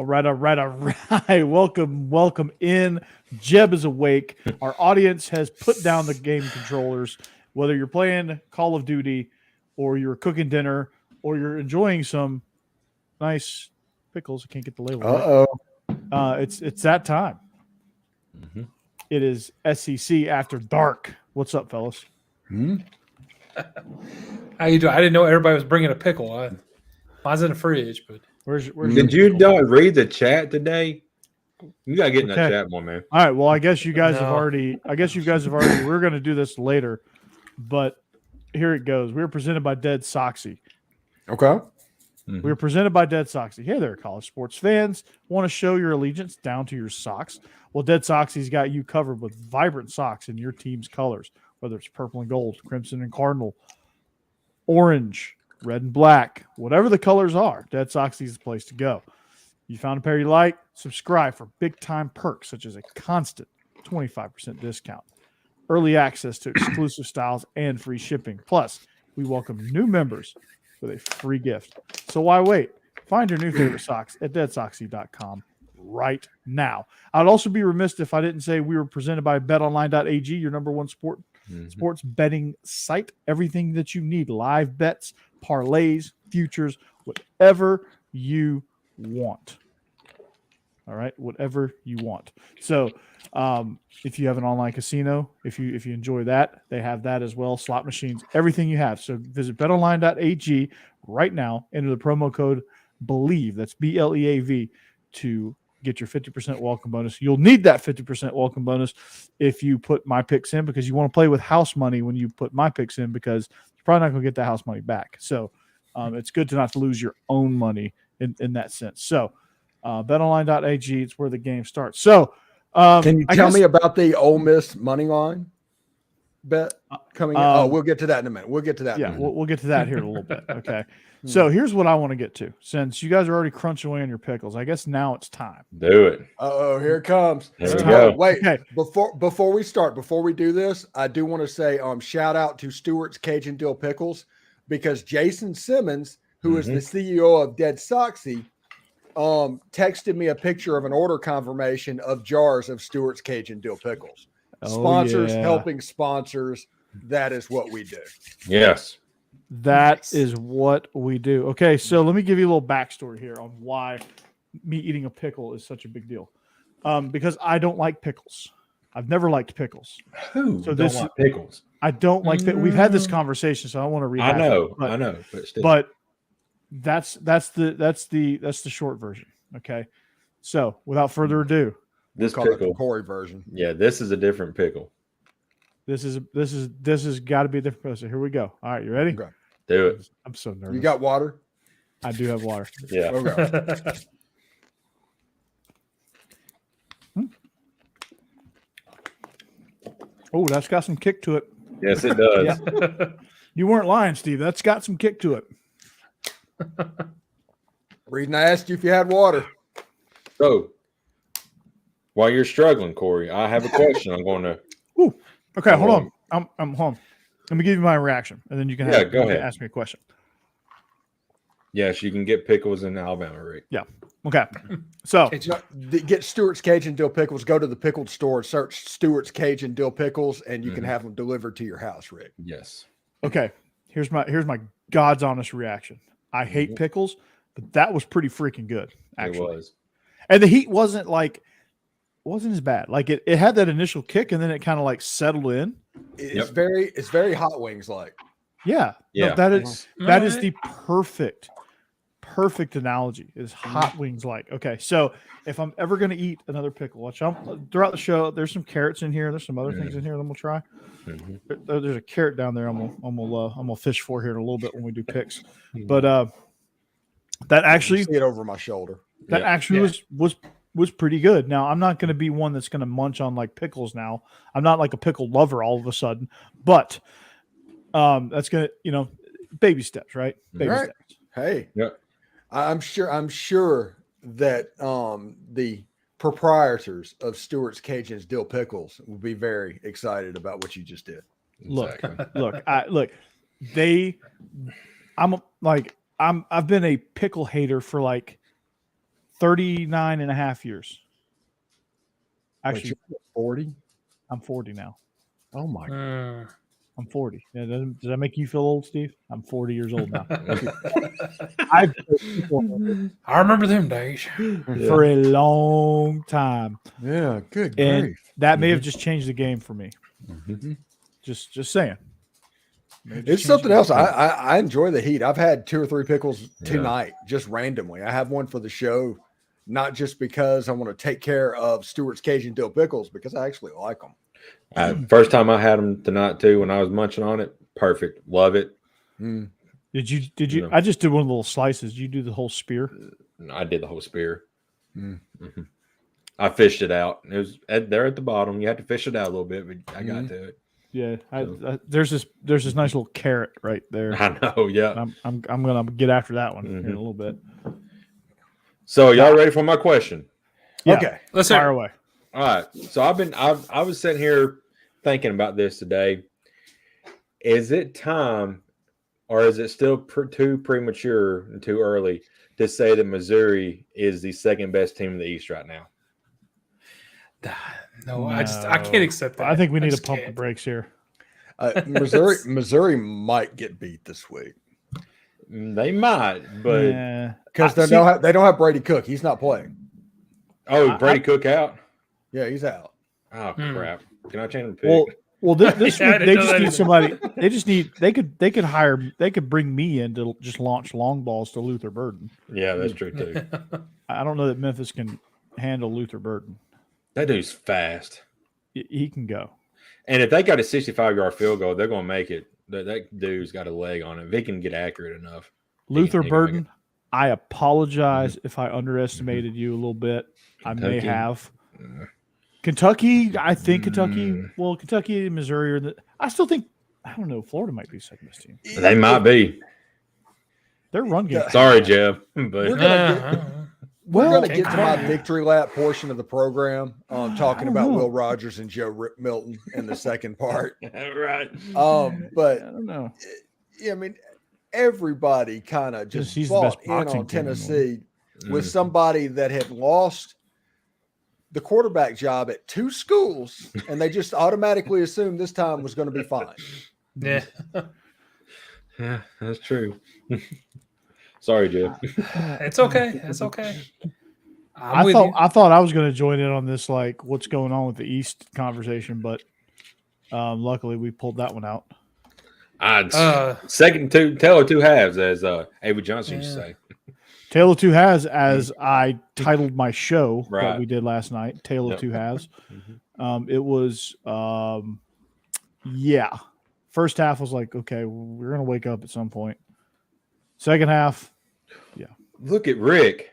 All right. Welcome in. Jeb is awake. Our audience has put down the game controllers. Whether you're playing Call of Duty or you're cooking dinner or you're enjoying some nice pickles. I can't get the label. It's that time. Mm-hmm. It is SEC After Dark. What's up, fellas? How you doing? I didn't know everybody was bringing a pickle. Mine's in the fridge, but where's Did you read the chat today? You gotta get in that chat more, man. All right. Well, I guess you guys have already. We're going to do this later, but here it goes. We're presented by DeadSoxy. Okay. Mm-hmm. We're presented by DeadSoxy. Hey there, college sports fans. Want to show your allegiance down to your socks? Well, DeadSoxy's got you covered with vibrant socks in your team's colors, whether it's purple and gold, crimson and cardinal, orange, red and black, whatever the colors are. DeadSoxy is the place to go. You found a pair you like? Subscribe for big-time perks such as a constant 25% discount, early access to exclusive styles, and free shipping. Plus, we welcome new members with a free gift. So why wait? Find your new favorite socks at DeadSoxy.com right now. I'd also be remiss if I didn't say we were presented by BetOnline.ag, your number one sports betting site. Everything that you need, live bets, parlays, futures, whatever you want. All right, whatever you want. So if you have an online casino, if you enjoy that, they have that as well. Slot machines, everything you have. So visit betonline.ag right now. Enter the promo code Bleav, that's BLEAV, to get your 50% welcome bonus. You'll need that 50% welcome bonus if you put my picks in, because you want to play with house money when you put my picks in, because you're probably not going to get that house money back. So it's good to not to lose your own money in that sense. So betonline.ag, it's where the game starts. So can you tell me about the Ole Miss money line bet coming in? We'll get to that in a minute. We'll get to that. Yeah, we'll get to that here in a little bit. Okay. So here's what I want to get to. Since you guys are already crunching away on your pickles, I guess now it's time. Do it. Here it comes. There we go. Wait, okay. Before we do this, I do want to say shout out to Stewart's Cajun Dill Pickles, because Jason Simmons, who is the CEO of DeadSoxy, texted me a picture of an order confirmation of jars of Stewart's Cajun Dill Pickles. Sponsors helping sponsors. That is what we do. Yes. That is what we do. Okay, so let me give you a little backstory here on why me eating a pickle is such a big deal. Because I don't like pickles. I've never liked pickles. Who don't like pickles? I don't like pickles. We've had this conversation, so I don't want to read. I know, but still. But that's the short version. Okay, so without further ado, this call it pickle the Corey version. Yeah, this is a different pickle. This has got to be a different person. Here we go. All right, you ready? Okay. Do it. I'm so nervous. You got water? I do have water. Yeah. Okay. Oh, that's got some kick to it. Yes, it does. Yeah. You weren't lying, Steve. That's got some kick to it. Reason I asked you if you had water. So, while you're struggling, Corey, I have a question. I'm going to. Ooh. Okay, hold on. I'm home. Let me give you my reaction, and then you can go ahead. Ask me a question. Yes, you can get pickles in Alabama, Rick. Yeah. Okay. So get Stewart's Cajun Dill Pickles. Go to the pickled store, search Stewart's Cajun Dill Pickles, and you can have them delivered to your house, Rick. Yes. Okay. Here's my God's honest reaction. I hate pickles, but that was pretty freaking good. Actually, it was. And the heat wasn't as bad. Like it had that initial kick, and then it kind of like settled in. It's very hot wings like. Yeah. Yeah. No, that is the perfect analogy is hot wings like. Okay, so if I'm ever going to eat another pickle, watch out throughout the show. There's some carrots in here. There's some other things in here that I'm gonna try. There's a carrot down there. I'm gonna fish for here in a little bit when we do picks. But that actually see it over my shoulder. That actually was pretty good. Now I'm not going to be one that's going to munch on like pickles. Now I'm not like a pickle lover all of a sudden, but that's gonna baby steps, right? Baby steps. Hey, yeah. I'm sure that the proprietors of Stewart's Cajun's Dill Pickles will be very excited about what you just did. I've been a pickle hater for like 39 and a half years. Wait, Actually, you're 40? I'm 40 now. Oh my God. I'm 40. Yeah, does that make you feel old, Steve? I'm 40 years old now. I've I remember them days. for a long time. Yeah, good And grief. that may have just changed the game for me. Mhm. Just saying. May have just It's changed something the else. game. I enjoy the heat. I've had 2 or 3 pickles Yeah. tonight, just randomly. I have one for the show, not just because I want to take care of Stewart's Cajun Dill Pickles, because I actually like them. First time I had them tonight too, when I was munching on it, perfect, love it. Did you? No. I just did one of the little slices. Did you do the whole spear? I did the whole spear. Mm. Mhm. I fished it out. It was there at the bottom. You had to fish it out a little bit, but I got to it. Yeah. So- There's this nice little carrot right there. I know. Yeah. I'm gonna get after that one here in a Mhm. little bit. So y'all ready for my question? Yeah. Okay. Let's Fire hear. away. All right. So I was sitting here thinking about this today. Is it time, or is it still too premature and too early to say that Missouri is the second best team in the East right now? No, I can't accept that. I think we need to just pump the can't. brakes here. Missouri might get beat this week They might, but Yeah. because I- they don't have Brady Cook. He's not playing. oh, Brady Cook out. Yeah, he's out. Oh Hmm. crap! Can I change the pick? Well, this Yeah, I week didn't they know just that need either. somebody. They could bring me in to just launch long balls to Luther Burden. Yeah, that's true too. I don't know that Memphis can handle Luther Burden. That dude's fast, He can go. and if they got a 65-yard field goal, they're gonna make it. That dude's got a leg on him. If he can get accurate enough. Luther he can make Burden, I apologize if I underestimated you a little bit. I may Kentucky. have. Mm. Kentucky, I think Kentucky. Well, Kentucky and Missouri are I still think. I don't know. Florida might be the second best team. They might be. Their run game. Sorry, Jeb, We're but gonna We're Well, going to get to my victory lap portion of the program, talking I don't about know. Will Rogers and Joe Milton in the second part. right. But I don't know. yeah, I mean, everybody kind of just Tennessee's the best bought in boxing on team in the Tennessee with Mhm. somebody that had lost the quarterback job at 2 schools, and they just automatically assumed this time was going to be fine. Yeah. Yeah, that's true. Sorry, Jeb. It's okay. It's okay. I'm I with thought you. I thought I was going to join in on this, like what's going on with the East conversation, but luckily we pulled that one out. Second tale of two halves, as Avery Johnson used to say. Tale of Two Halves, as I titled my show that Right. we did last night. Tale of Yep. Two Halves. Mhm. It was, yeah. First half was like, okay, we're gonna wake up at some point. Second half, Look at Rick.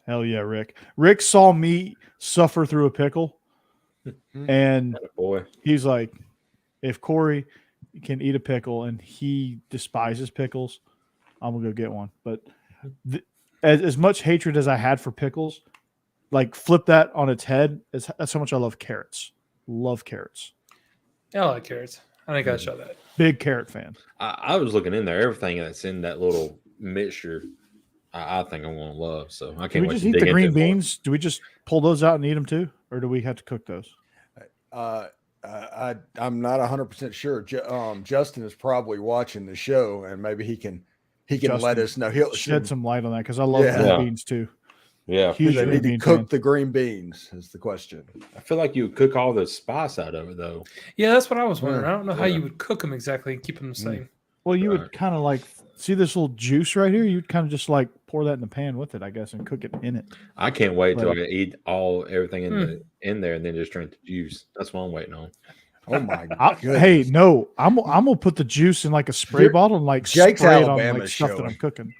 hell yeah, Rick. Rick saw me suffer through a pickle, and Boy. he's like, if Corey can eat a pickle and he despises pickles, I'm gonna go get one. But as much hatred as I had for pickles, like flip that on its head. That's how much I love carrots. Love carrots. Yeah, I like carrots. I think I show that. Big carrot fan. I was looking in there. Everything that's in that little mixture, I think I'm going to love. So I Do can't we wait just to eat dig the green into it more. beans? Do we just pull those out and eat them too, or do we have to cook those? I'm not 100% sure. Justin is probably watching the show, and maybe he can let Justin, us know. He'll Shed some light on that because I love Yeah. green Yeah. beans too. Yeah. Huge They green need to bean cook fan. the green beans is the question. I feel like you would cook all the spice out of it, though. Yeah, that's what I was wondering. Yeah. I don't know how Yeah. you would cook them exactly and keep them the same. Well, you would Right. kind of like see this little juice right here. You'd kind of just like pour that in the pan with it, I guess, and cook it in it. I can't wait till Right. I eat everything in there and then just drink the juice. That's what I'm waiting on. Oh my Hey, goodness. no, I'm gonna put the juice in like a spray You're- bottle and like Jake's spray it on Alabama like stuff that showing. I'm cooking.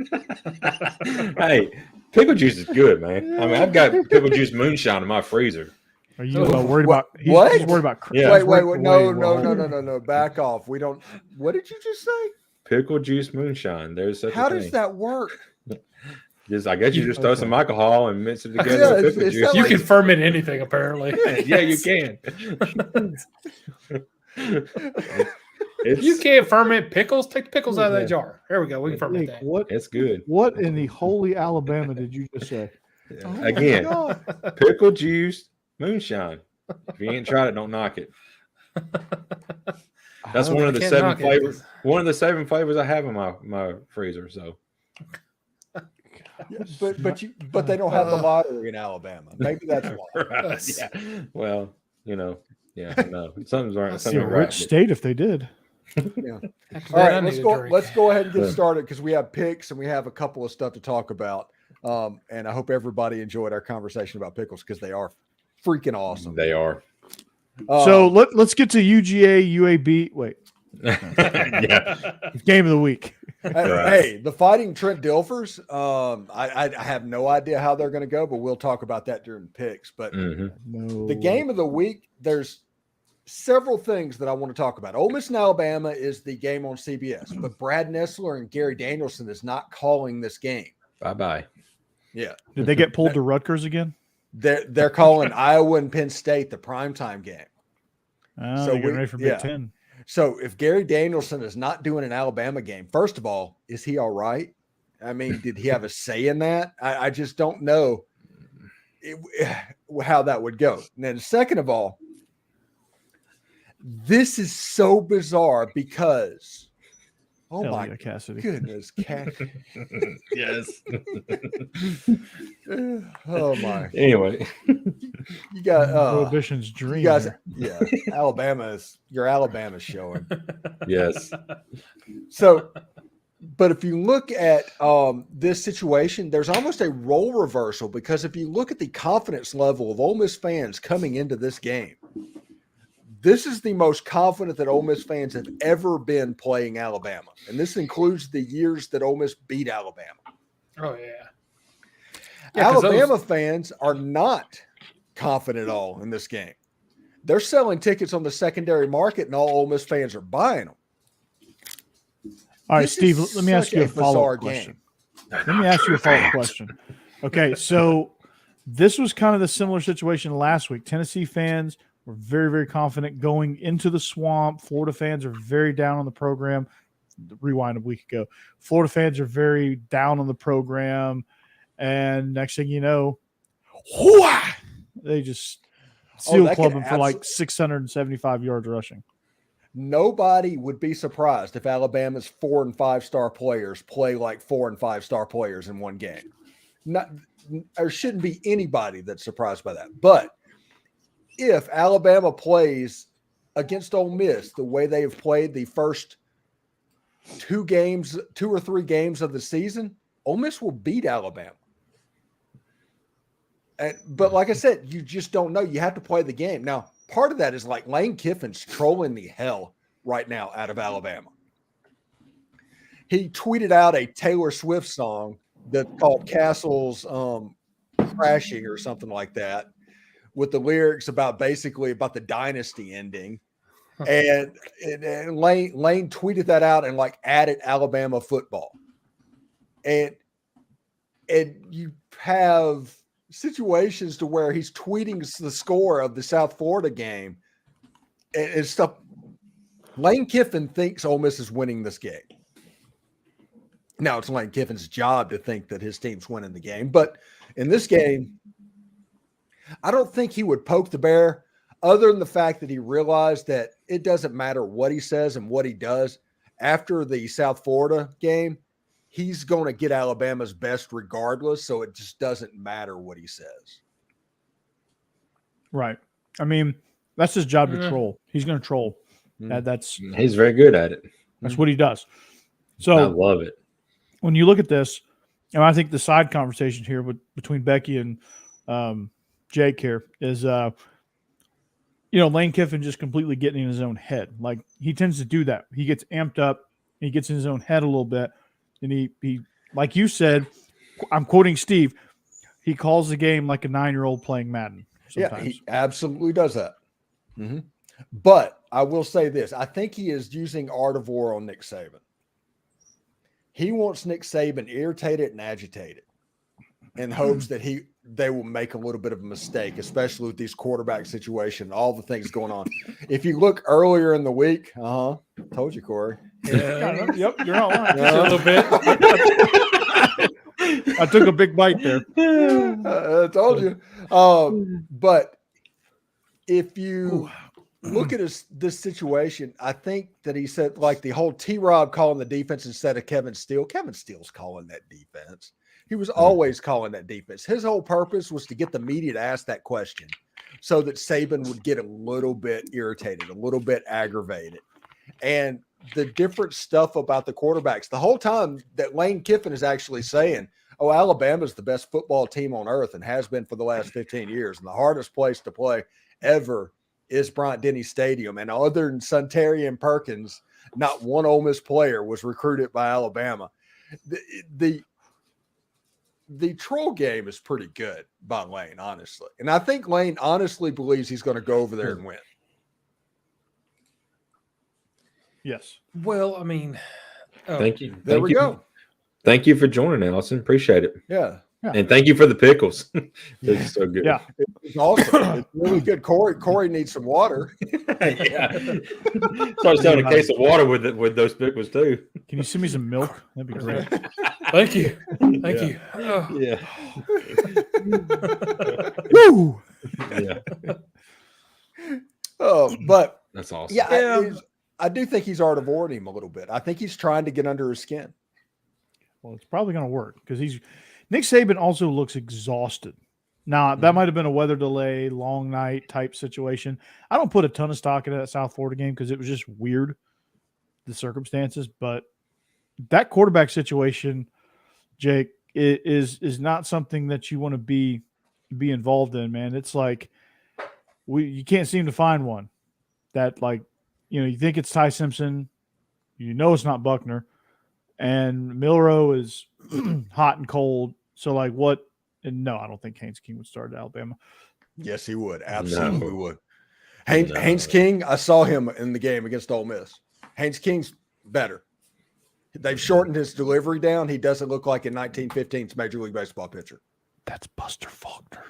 Hey, pickle juice is good, man. I mean, I've got pickle juice moonshine in my freezer. Are you Oh, worried what- about? He's what? worried about. Yeah. Wait, wait, no. Back off. We don't. What did you just say? Pickle juice moonshine. There's such How a does thing. that work? I guess you just throw some alcohol and mix it together Yeah, with it's- pickle it's juice. not You like- can ferment anything, apparently. Yeah, you can. It's, You can't ferment pickles. Take the pickles out of Yeah. that jar. There we go. We can ferment Nick, that. what? It's good. What in the holy Alabama did you just say? Again, pickle juice, moonshine. If you ain't tried it, don't knock it. That's one of the 7 flavors. One of the 7 flavors I have in my freezer. So, but they don't have the lottery in Alabama. Maybe that's why. Right. Yeah. Well, no. Something's right. It's a rich state if they did. Yeah. All right, let's go ahead and get started because we have picks and we have a couple of stuff to talk about. And I hope everybody enjoyed our conversation about pickles because they are freaking awesome. They are. So let's get to UGA UAB. Wait. Yeah. Game of the week. Hey, the Fighting Trent Dilfers. I have no idea how they're going to go, but we'll talk about that during picks. But the game of the week, there's several things that I want to talk about. Ole Miss and Alabama is the game on CBS, but Brad Nessler and Gary Danielson is not calling this game. Bye-bye. Yeah. Did they get pulled to Rutgers again? They're calling Iowa and Penn State the primetime game. Oh, so they're ready for Big Ten. So if Gary Danielson is not doing an Alabama game, first of all, is he all right? I mean, did he have a say in that? I just don't know how that would go. And then second of all, this is so bizarre because, oh Hell my yeah, Cassidy. goodness, Cassidy. Yes. Oh my. Anyway, you got Prohibition's dream. you guys, here. yeah, your Alabama's showing. yes. So, but if you look at this situation, there's almost a role reversal because if you look at the confidence level of Ole Miss fans coming into this game, this is the most confident that Ole Miss fans have ever been playing Alabama. And this includes the years that Ole Miss beat Alabama. Oh, yeah. Alabama fans are not confident at all in this game. They're selling tickets on the secondary market, and all Ole Miss fans are buying them. All right, Steve, let me ask you a follow-up question. Okay, so this was kind of the similar situation last week. Tennessee fans were very, very confident going into the swamp. Florida fans are very down on the program. Rewind a week ago. Florida fans are very down on the program. And next thing you know, they just seal club them for like 675 yards rushing. Nobody would be surprised if Alabama's 4 and 5 star players play like 4 and 5 star players in one game. There shouldn't be anybody that's surprised by that. But if Alabama plays against Ole Miss the way they have played the first 2 or 3 games of the season, Ole Miss will beat Alabama. But like I said, you just don't know. You have to play the game. Now, part of that is like Lane Kiffin's trolling the hell right now out of Alabama. He tweeted out a Taylor Swift song that's called Castle's Crashing or something like that, with the lyrics about the dynasty ending. And Lane tweeted that out and like added Alabama football. And you have situations to where he's tweeting the score of the South Florida game and stuff. Lane Kiffin thinks Ole Miss is winning this game. Now it's Lane Kiffin's job to think that his team's winning the game, but in this game, I don't think he would poke the bear other than the fact that he realized that it doesn't matter what he says and what he does. After the South Florida game, he's going to get Alabama's best regardless, so it just doesn't matter what he says. Right. I mean, that's his job to troll. He's going to troll. He's very good at it. That's what he does. So I love it. When you look at this, and I think the side conversation here between Becky and Jake here is, Lane Kiffin just completely getting in his own head. Like, he tends to do that. He gets amped up. He gets in his own head a little bit. And he like you said, I'm quoting Steve, he calls the game like a 9-year-old playing Madden. Sometimes. Yeah, he absolutely does that. Mm-hmm. But I will say this. I think he is using art of war on Nick Saban. He wants Nick Saban irritated and agitated in hopes that they will make a little bit of a mistake, especially with these quarterback situation, all the things going on. If you look earlier in the week, told you, Corey. Yeah. Yep, you're not lying. A little bit. I took a big bite there. I told you. But if you look at this situation, I think that he said like the whole T-Rob calling the defense instead of Kevin Steele. Kevin Steele's calling that defense. He was always calling that defense. His whole purpose was to get the media to ask that question so that Saban would get a little bit irritated, a little bit aggravated. And the different stuff about the quarterbacks, the whole time that Lane Kiffin is actually saying, oh, Alabama's the best football team on earth and has been for the last 15 years. And the hardest place to play ever is Bryant-Denny Stadium. And other than Suntarian Perkins, not one Ole Miss player was recruited by Alabama. The troll game is pretty good by Lane, honestly. And I think Lane honestly believes he's going to go over there and win. Yes. Well, I mean, Thank you. There we go. Thank you for joining, Allison. Appreciate it. Yeah. And thank you for the pickles. It's so good. Yeah. It's awesome. It's really good. Corey needs some water. Yeah. So I was selling a case of water with those pickles too. Can you send me some milk? That'd be great. Thank you. Thank you. Oh. Yeah. Woo! Yeah. But That's awesome. yeah, I do think he's art avoiding him a little bit. I think he's trying to get under his skin. Well, it's probably going to work because Nick Saban also looks exhausted. Now, that might have been a weather delay, long night type situation. I don't put a ton of stock into that South Florida game because it was just weird, the circumstances. But that quarterback situation, Jake, is not something that you want to be involved in, man. It's like you can't seem to find one that, like, you think it's Ty Simpson, it's not Buckner, and Milroe is hot and cold. So, like, what? And no, I don't think Haynes King would start at Alabama. Yes, he would. Absolutely No. would. Haynes King, I saw him in the game against Ole Miss. Haynes King's better. They've shortened his delivery down. He doesn't look like a 1915's Major League Baseball pitcher. That's Buster Faulkner.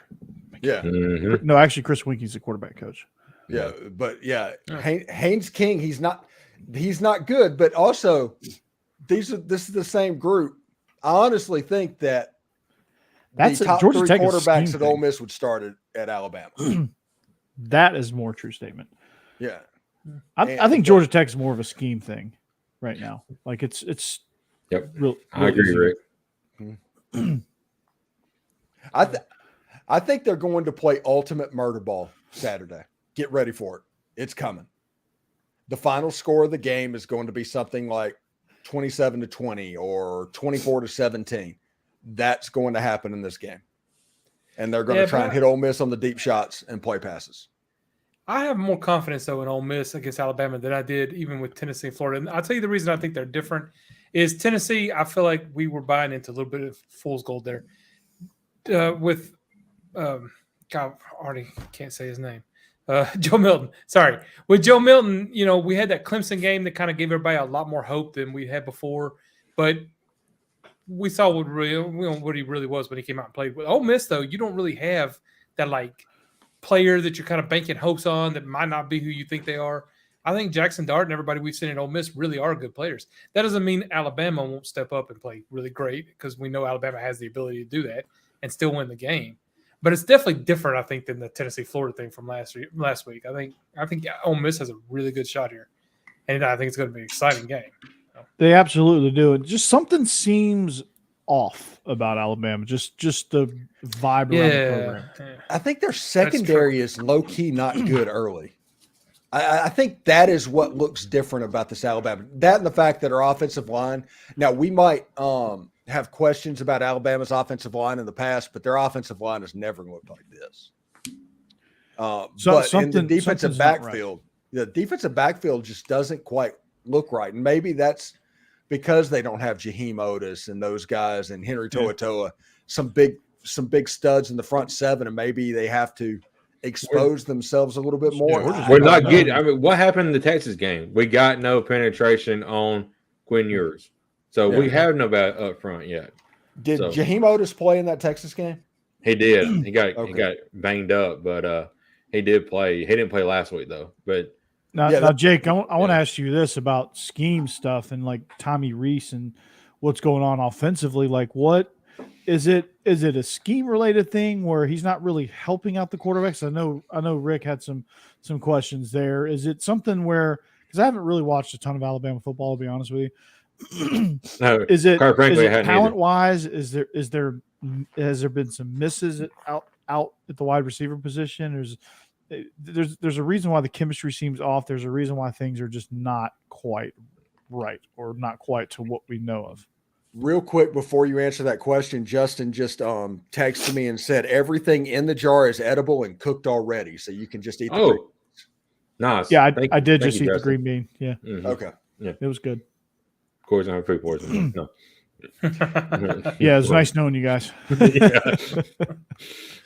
Yeah. Mhm. No, actually, Chris Winky's the quarterback coach. Yeah. But, yeah, Haynes King, he's not good, but also this is the same group. I honestly think that That's the top Georgia three Tech is quarterbacks scheme at Ole thing. Miss would start at Alabama. That is a more true statement. Yeah. I think Georgia Tech is more of a scheme thing right now. Like it's Yep. real. I agree, easy. Rick. I think they're going to play ultimate murder ball Saturday. Get ready for it. It's coming. The final score of the game is going to be something like 27-20 or 24-17. That's going to happen in this game. And they're going to try and hit Ole Miss on the deep shots and play passes. I have more confidence, though, in Ole Miss against Alabama than I did even with Tennessee and Florida. And I'll tell you the reason I think they're different is Tennessee, I feel like we were buying into a little bit of fool's gold there. With God, I already can't say his name. Joe Milton. Sorry. With Joe Milton, we had that Clemson game that kind of gave everybody a lot more hope than we had before. But we saw what he really was when he came out and played. With Ole Miss, though, you don't really have that, like, player that you're kind of banking hopes on that might not be who you think they are. I think Jackson Dart and everybody we've seen at Ole Miss really are good players. That doesn't mean Alabama won't step up and play really great because we know Alabama has the ability to do that and still win the game. But it's definitely different, I think, than the Tennessee-Florida thing from last week. I think Ole Miss has a really good shot here, and I think it's going to be an exciting game. They absolutely do. And just something seems off about Alabama. Just the vibe around the program. I think their secondary is low-key not good early. I think that is what looks different about this Alabama. That and the fact that our offensive line – now, we might have questions about Alabama's offensive line in the past, but their offensive line has never looked like this. But in the defensive backfield, the defensive backfield just doesn't quite look right. And maybe that's because they don't have Jaheim Otis and those guys and Henry To'oTo'o, some big studs in the front seven, and maybe they have to expose themselves a little bit more. We're not getting. I mean, what happened in the Texas game? We got no penetration on Quinn Ewers, so we have nobody up front yet. Did Jaheim Otis play in that Texas game? He did. He got banged up, but he did play. He didn't play last week though. But now Jake, I want to ask you this about scheme stuff and like Tommy Rees and what's going on offensively. Like, what is it a scheme related thing where he's not really helping out the quarterbacks? I know Rick had some questions there. Is it something where, because I haven't really watched a ton of Alabama football, to be honest with you. No, is it frankly, talent wise? Has there been some misses out at the wide receiver position? There's a reason why the chemistry seems off. There's a reason why things are just not quite right, or not quite to what we know of. Real quick before you answer that question, Justin just texted me and said everything in the jar is edible and cooked already, so you can just eat the green. Nice. Yeah, I did just eat the green bean. Yeah. Mm-hmm. Okay. Yeah, it was good. Of course, I have food poisoning. No. Yeah, it was nice knowing you guys.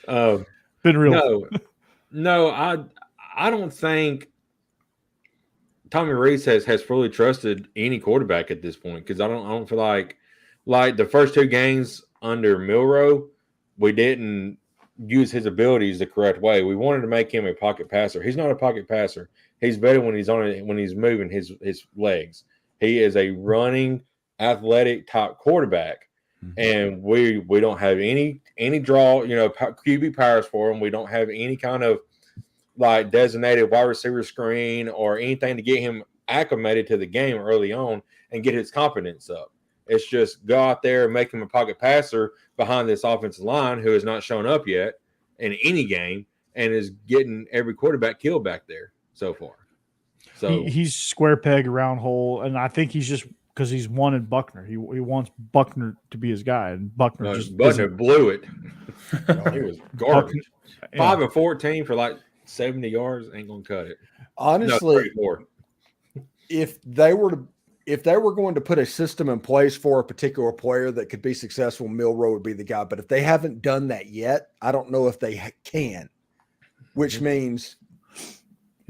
Been real. No, I don't think Tommy Rees has fully trusted any quarterback at this point, because I don't feel like the first two games under Milroe, we didn't use his abilities the correct way. We wanted to make him a pocket passer. He's not a pocket passer. He's better when he's moving his legs. He is a running, athletic type quarterback, and we don't have any draw, QB powers for him. We don't have any kind of like designated wide receiver screen or anything to get him acclimated to the game early on and get his confidence up. It's just go out there and make him a pocket passer behind this offensive line who has not shown up yet in any game and is getting every quarterback killed back there so far. So he's square peg, round hole, and I think he's just because he's wanted Buckner. He wants Buckner to be his guy, and Buckner blew it. He was garbage. 5 of 14 for like 70 yards ain't gonna cut it. Honestly, if they were going to put a system in place for a particular player that could be successful, Milroe would be the guy. But if they haven't done that yet, I don't know if they can, which means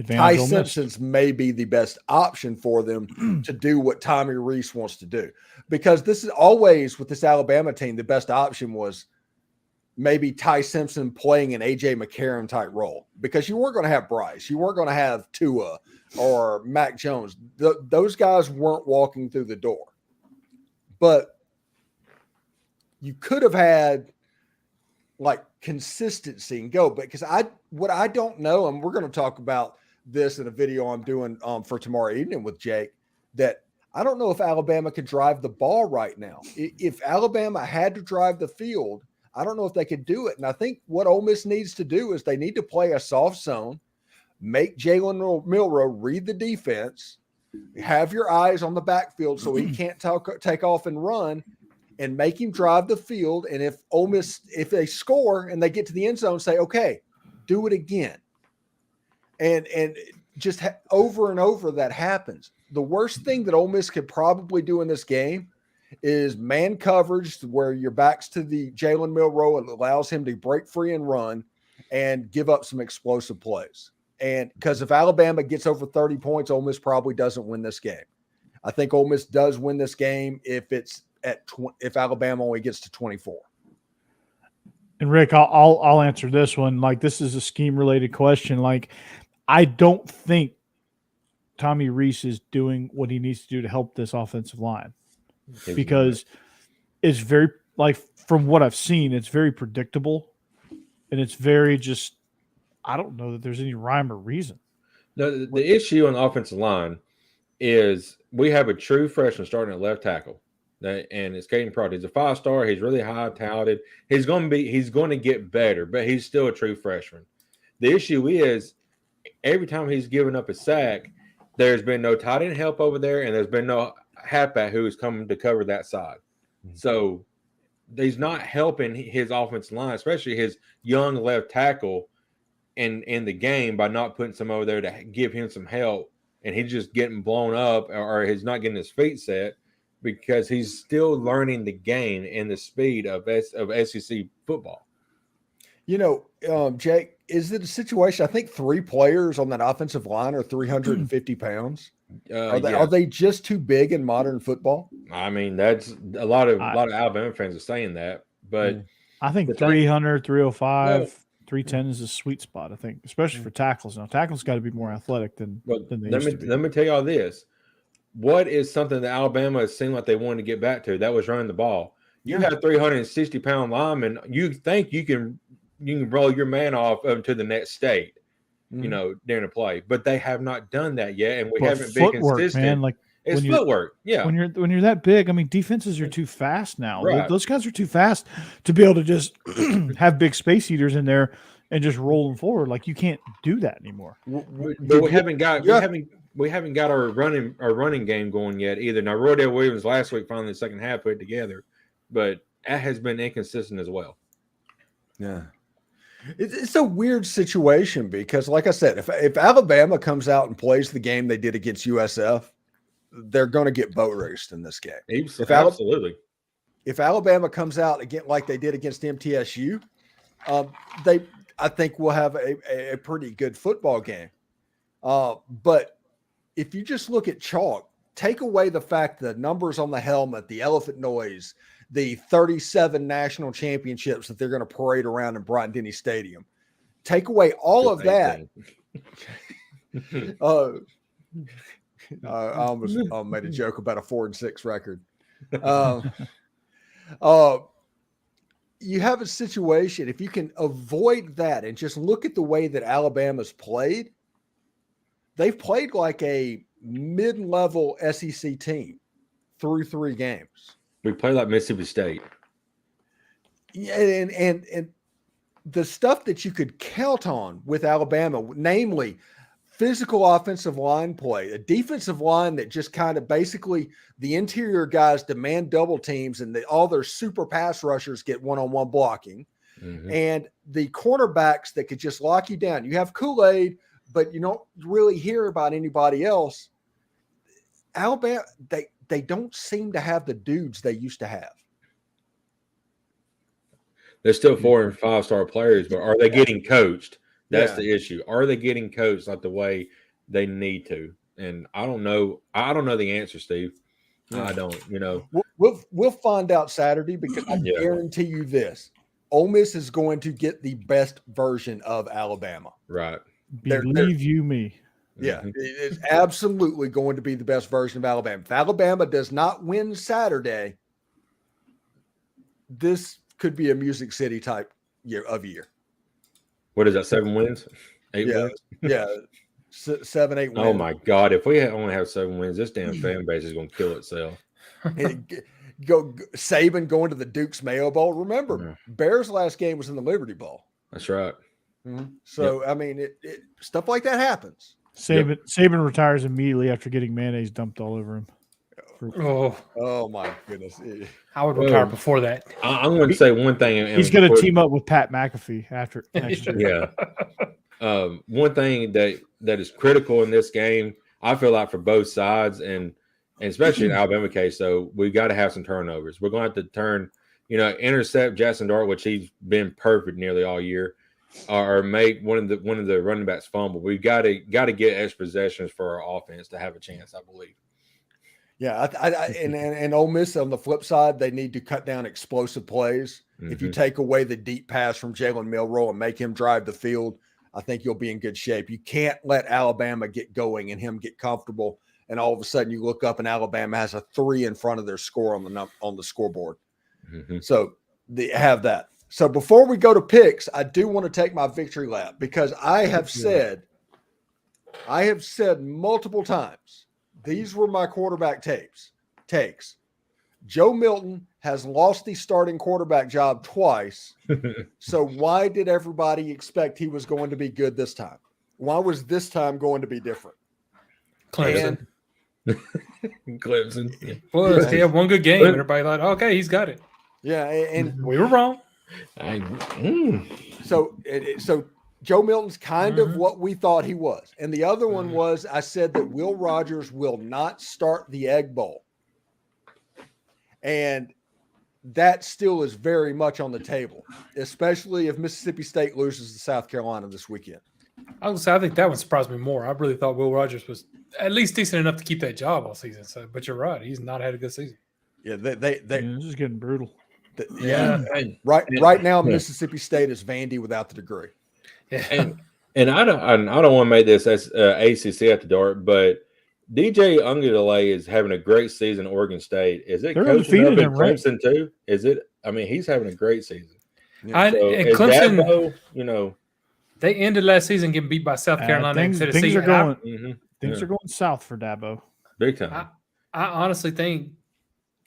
Ty Simpson's may be the best option for them to do what Tommy Rees wants to do. Because this is always with this Alabama team, the best option was maybe Ty Simpson playing an A.J. McCarron type role, because you weren't going to have Bryce. You weren't going to have Tua or Mac Jones. Those guys weren't walking through the door. But you could have had like consistency and go. Because what I don't know, and we're going to talk about this in a video I'm doing for tomorrow evening with Jake, that I don't know if Alabama can drive the ball right now. If Alabama had to drive the field, I don't know if they could do it. And I think what Ole Miss needs to do is they need to play a soft zone, make Jalen Milroe read the defense, have your eyes on the backfield so he can't take off and run, and make him drive the field. And if Ole Miss, if they score and they get to the end zone, say, okay, do it again. And just over and over that happens. The worst thing that Ole Miss could probably do in this game is man coverage, where your back's to the Jalen Milroe and allows him to break free and run and give up some explosive plays. And because if Alabama gets over 30 points, Ole Miss probably doesn't win this game. I think Ole Miss does win this game if it's if Alabama only gets to 24. And Rick, I'll answer this one. Like, this is a scheme related question. Like, I don't think Tommy Rees is doing what he needs to do to help this offensive line, because it's very, like, from what I've seen, it's very predictable, and it's very just, I don't know that there's any rhyme or reason. No, the issue on the offensive line is we have a true freshman starting at left tackle, and it's Caden Prod. He's a 5-star. He's really high talented. He's going to get better, but he's still a true freshman. The issue is every time he's given up a sack, there's been no tight end help over there, and there's been no halfback who is coming to cover that side. So he's not helping his offensive line, especially his young left tackle, in the game by not putting some over there to give him some help, and he's just getting blown up, or he's not getting his feet set because he's still learning the game and the speed of SEC football. You know, Jake, is it a situation? I think 3 players on that offensive line are 350 pounds. Are they just too big in modern football? I mean, that's a lot of Alabama fans are saying that, but I think 300, 305, 310 is a sweet spot. I think, especially for tackles. Now, tackles got to be more athletic than they used to be. Let me tell you all this. What is something that Alabama seemed like they wanted to get back to? That was running the ball. You have 360-pound linemen. You think you can roll your man off to the next state, during the play, but they have not done that yet, and we haven't been consistent. Man, like it's footwork. Yeah, when you're that big, I mean, defenses are too fast now. Right. Those guys are too fast to be able to just have big space eaters in there and just roll them forward. Like you can't do that anymore. But we haven't got our running game going yet either. Now, Roydell Williams last week finally the second half put it together, but that has been inconsistent as well. Yeah. It's a weird situation because, like I said, if Alabama comes out and plays the game they did against USF, they're going to get boat raced in this game. Absolutely. If Alabama comes out again like they did against MTSU, I think we'll have a pretty good football game. But if you just look at chalk, take away the fact the numbers on the helmet, the elephant noise, the 37 national championships that they're going to parade around in Bryant-Denny Stadium. Take away all of that. I almost made a joke about a 4-6 record. You have a situation, if you can avoid that and just look at the way that Alabama's played, they've played like a mid-level SEC team through 3 games. We play like Mississippi State. Yeah, and the stuff that you could count on with Alabama, namely physical offensive line play, a defensive line that just kind of basically the interior guys demand double teams and all their super pass rushers get one-on-one blocking, and the cornerbacks that could just lock you down. You have Kool-Aid, but you don't really hear about anybody else. Alabama, they don't seem to have the dudes they used to have. They're still 4- and 5-star players, but are they getting coached? That's the issue. Are they getting coached like the way they need to? And I don't know. I don't know the answer, Steve. I don't. We'll find out Saturday because I guarantee you this: Ole Miss is going to get the best version of Alabama. Right. Bleav you me. Yeah, it's absolutely going to be the best version of Alabama. If Alabama does not win Saturday, this could be a Music City type year. What is that? 7 wins? 8 wins? Yeah. 7, 8 wins. Oh my God. If we only have 7 wins, this damn fan base is going to kill itself. Saban going to the Duke's Mayo Bowl. Remember, Bears' last game was in the Liberty Bowl. That's right. So, I mean, it stuff like that happens. Saban retires immediately after getting mayonnaise dumped all over him. Oh my goodness! I would retire before that. I'm going to say one thing. He's going to team up with Pat McAfee after next year. Yeah. One thing that is critical in this game, I feel like for both sides, and especially in Alabama case, though, we've got to have some turnovers. We're going to have to turn, intercept Jackson Dart, which he's been perfect nearly all year, or make one of the running backs fumble. We've got to get extra possessions for our offense to have a chance, I believe. Yeah, and Ole Miss on the flip side, they need to cut down explosive plays. If you take away the deep pass from Jalen Milroe and make him drive the field, I think you'll be in good shape. You can't let Alabama get going and him get comfortable, and all of a sudden you look up and Alabama has a 3 in front of their score on the scoreboard. So they have that. So before we go to picks, I do want to take my victory lap because I have said multiple times, these were my quarterback takes. Joe Milton has lost the starting quarterback job twice. So why did everybody expect he was going to be good this time? Why was this time going to be different? Clemson. Clemson. Well, he had one good game. And everybody thought, okay, he's got it. Yeah, and we were wrong. So Joe Milton's kind of what we thought he was. And the other one was I said that Will Rogers will not start the Egg Bowl. And that still is very much on the table, especially if Mississippi State loses to South Carolina this weekend. I think that one surprised me more. I really thought Will Rogers was at least decent enough to keep that job all season. So, but you're right. He's not had a good season. Yeah, this is getting brutal. Right now, Mississippi State is Vandy without the degree. Yeah. And I don't want to make this as ACC at the Dart, but DJ Ungudale is having a great season at Oregon State. Is it They're coaching up undefeated in in ranked. Clemson too? Is it? I mean, he's having a great season. And Is Clemson, Dabo, you know, they ended last season getting beat by South Carolina and Tennessee. Things are going. mhm, Things yeah, are going south for Dabo. big time. I honestly think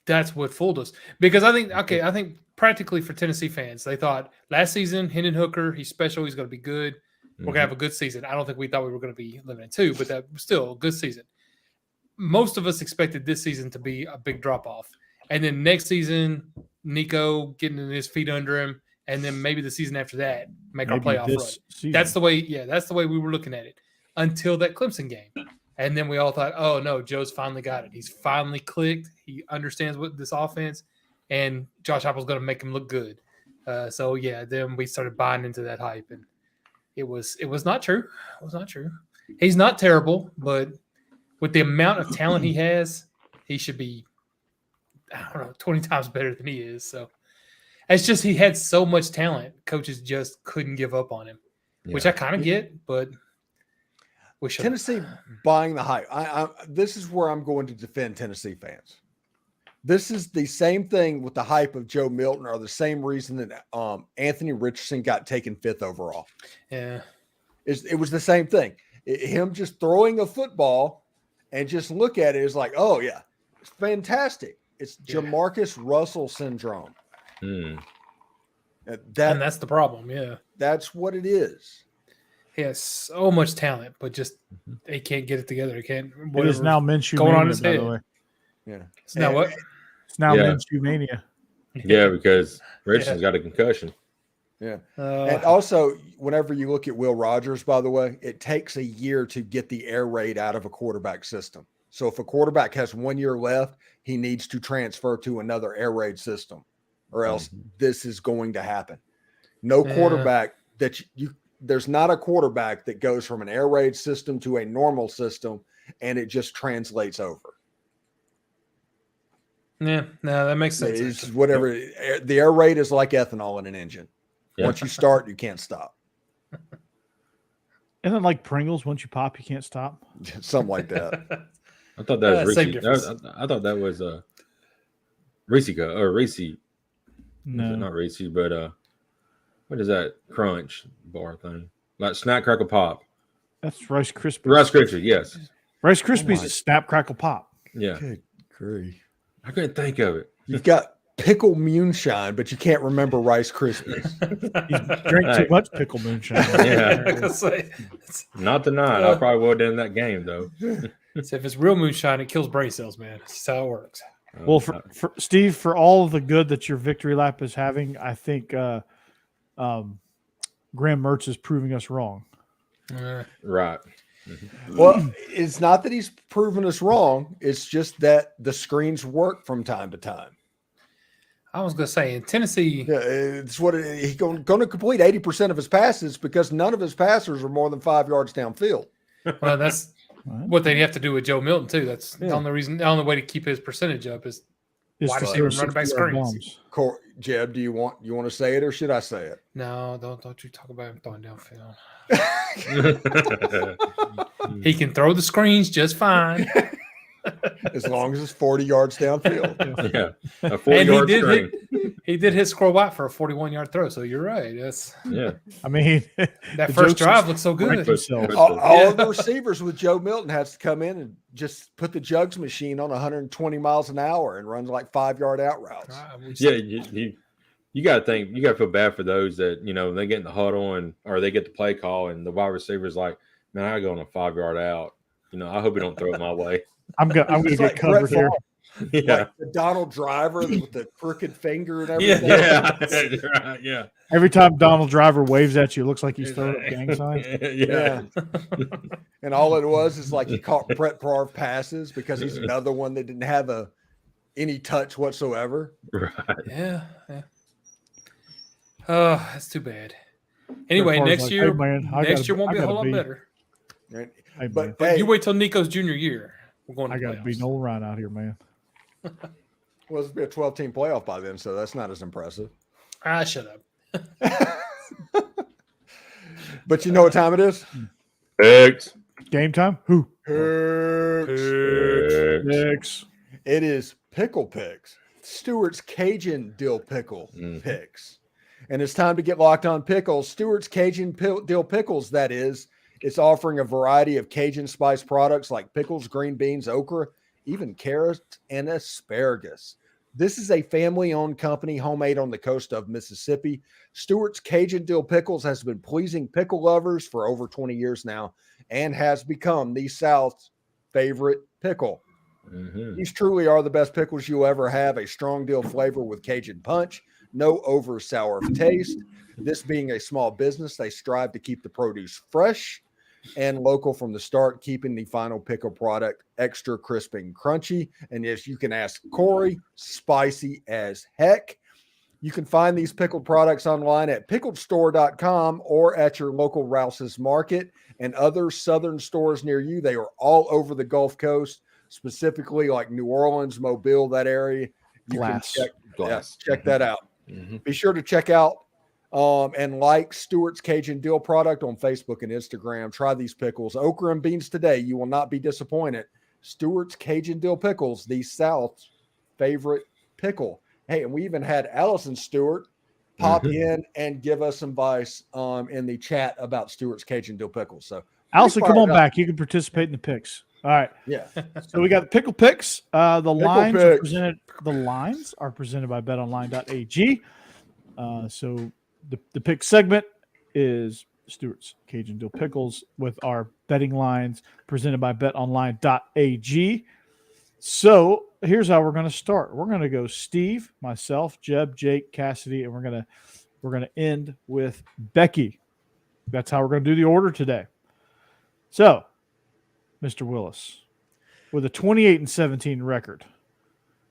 that's what fooled us because I think practically for Tennessee fans, they thought last season Hendon Hooker, he's special, he's going to be good. We're going to have a good season. I don't think we thought we were going to be 11-2, but that was still a good season. Most of us expected this season to be a big drop off, and then next season, Nico getting his feet under him, and then maybe the season after that make our playoff run. Season. That's the way. Yeah, that's the way we were looking at it until that Clemson game. And then we all thought, oh, no, Joe's finally got it. He's finally clicked. He understands what this offense, and Josh Heupel's going to make him look good. So, yeah, then we started buying into that hype, and it was not true. It was not true. He's not terrible, but with the amount of talent he has, he should be, I don't know, 20 times better than he is. So it's just he had so much talent. Coaches just couldn't give up on him, which I kind of get, but – Tennessee buying the hype. This is where I'm going to defend Tennessee fans. This is the same thing with the hype of Joe Milton, or the same reason that Anthony Richardson got taken 5th overall. Yeah, it was the same thing. Him just throwing a football and just look at it is like, oh yeah, it's fantastic. It's Jamarcus Russell syndrome. Mm. And that's the problem. Yeah, that's what it is. He has so much talent, but just they can't get it together. They can't. It is now Minshew going mania, on his by head. the way. Yeah. It's now what? It's now Minshew mania. Yeah, because Richardson's got a concussion. Yeah. And also, whenever you look at Will Rogers, by the way, it takes a year to get the air raid out of a quarterback system. So if a quarterback has 1 year left, he needs to transfer to another air raid system, or else this is going to happen. No quarterback that there's not a quarterback that goes from an air raid system to a normal system and it just translates over. Yeah, no, that makes sense. It's whatever. The air raid is like ethanol in an engine. Yeah. Once you start, you can't stop. Isn't it like Pringles? Once you pop, you can't stop. Something like that. I thought that was Reese. I thought that was Reese or Reese. No, not Reese, but what is that crunch bar thing? Like Snack Crackle Pop. That's Rice Krispies. Rice Krispies, yes. Rice Krispies is Snap Crackle Pop. Yeah. Good grief. I couldn't think of it. You've got pickle moonshine, but you can't remember Rice Krispies. You drink too much pickle moonshine. Yeah. Not tonight. I probably would have done that game, though. So if it's real moonshine, it kills brain cells, man. That's how it works. Well, for Steve, for all of the good that your victory lap is having, I think Graham Mertz is proving us wrong. Right. Well, it's not that he's proven us wrong. It's just that the screens work from time to time. I was going to say, in Tennessee. Yeah, it's what he's going to complete 80% of his passes because none of his passers are more than 5 yards downfield. Well, that's what they have to do with Joe Milton, too. That's the only way to keep his percentage up is wide receiver and running back screens. Jeb, do you want to say it or should I say it? No, don't you talk about him throwing downfield. He can throw the screens just fine. As long as it's 40 yards downfield. Yeah. A 40-yard screen. He did hit Squirrel White for a 41-yard throw, so you're right. I mean, that first drive looks so good. All of the receivers with Joe Milton has to come in and just put the jugs machine on 120 miles an hour and run like 5-yard out routes. You got to think, you got to feel bad for those that, they get in the huddle or they get the play call and the wide receiver's like, man, I go on a 5-yard out. I hope you don't throw it my way. I'm gonna get covered here. Yeah, like the Donald Driver with the crooked finger and everything. Yeah. Every time Donald Driver waves at you, it looks like he's throwing a gang sign. Yeah. And all it was is like he caught Brett Favre passes because he's another one that didn't have any touch whatsoever. Right. Yeah. Oh, that's too bad. Anyway, next year won't be a whole lot better. But you wait till Nico's junior year. We're going. I got to beat Noel Ryan out here, man. Well, it's be a 12-team playoff by then, so that's not as impressive. Shut up. But you know what time it is? X. Game time. Who? Picks. It is pickle picks. Stewart's Cajun dill pickle picks. And it's time to get locked on pickles. Stewart's Cajun dill pickles, that is. It's offering a variety of Cajun spice products like pickles, green beans, okra, even carrots and asparagus. This is a family-owned company, homemade on the coast of Mississippi. Stewart's Cajun Dill Pickles has been pleasing pickle lovers for over 20 years now and has become the South's favorite pickle. These truly are the best pickles you'll ever have. A strong dill flavor with Cajun punch, no over sour taste. This being a small business, they strive to keep the produce fresh and local from the start, keeping the final pickle product extra crisp and crunchy. And as you can ask Corey, spicy as heck. You can find these pickled products online at pickledstore.com or at your local Rouse's Market and other southern stores near you. They are all over the Gulf Coast, specifically like New Orleans, Mobile, that area. You can check that out. Be sure to check out and like Stewart's Cajun Dill product on Facebook and Instagram. Try these pickles, okra and beans today. You will not be disappointed. Stewart's Cajun Dill Pickles, the South's favorite pickle. Hey, and we even had Allison Stewart pop in and give us some advice in the chat about Stewart's Cajun Dill Pickles. So, Allison, come on back. You can participate in the picks. All right. Yeah. So we got the pickle picks. The lines are presented by betonline.ag. So the pick segment is Stewart's Cajun Dill Pickles with our betting lines presented by betonline.ag. So here's how we're going to start. We're going to go Steve, myself, Jeb, Jake, Cassidy, and we're going to end with Becky. That's how we're going to do the order today. So, Mr. Willis, with a 28-17 record,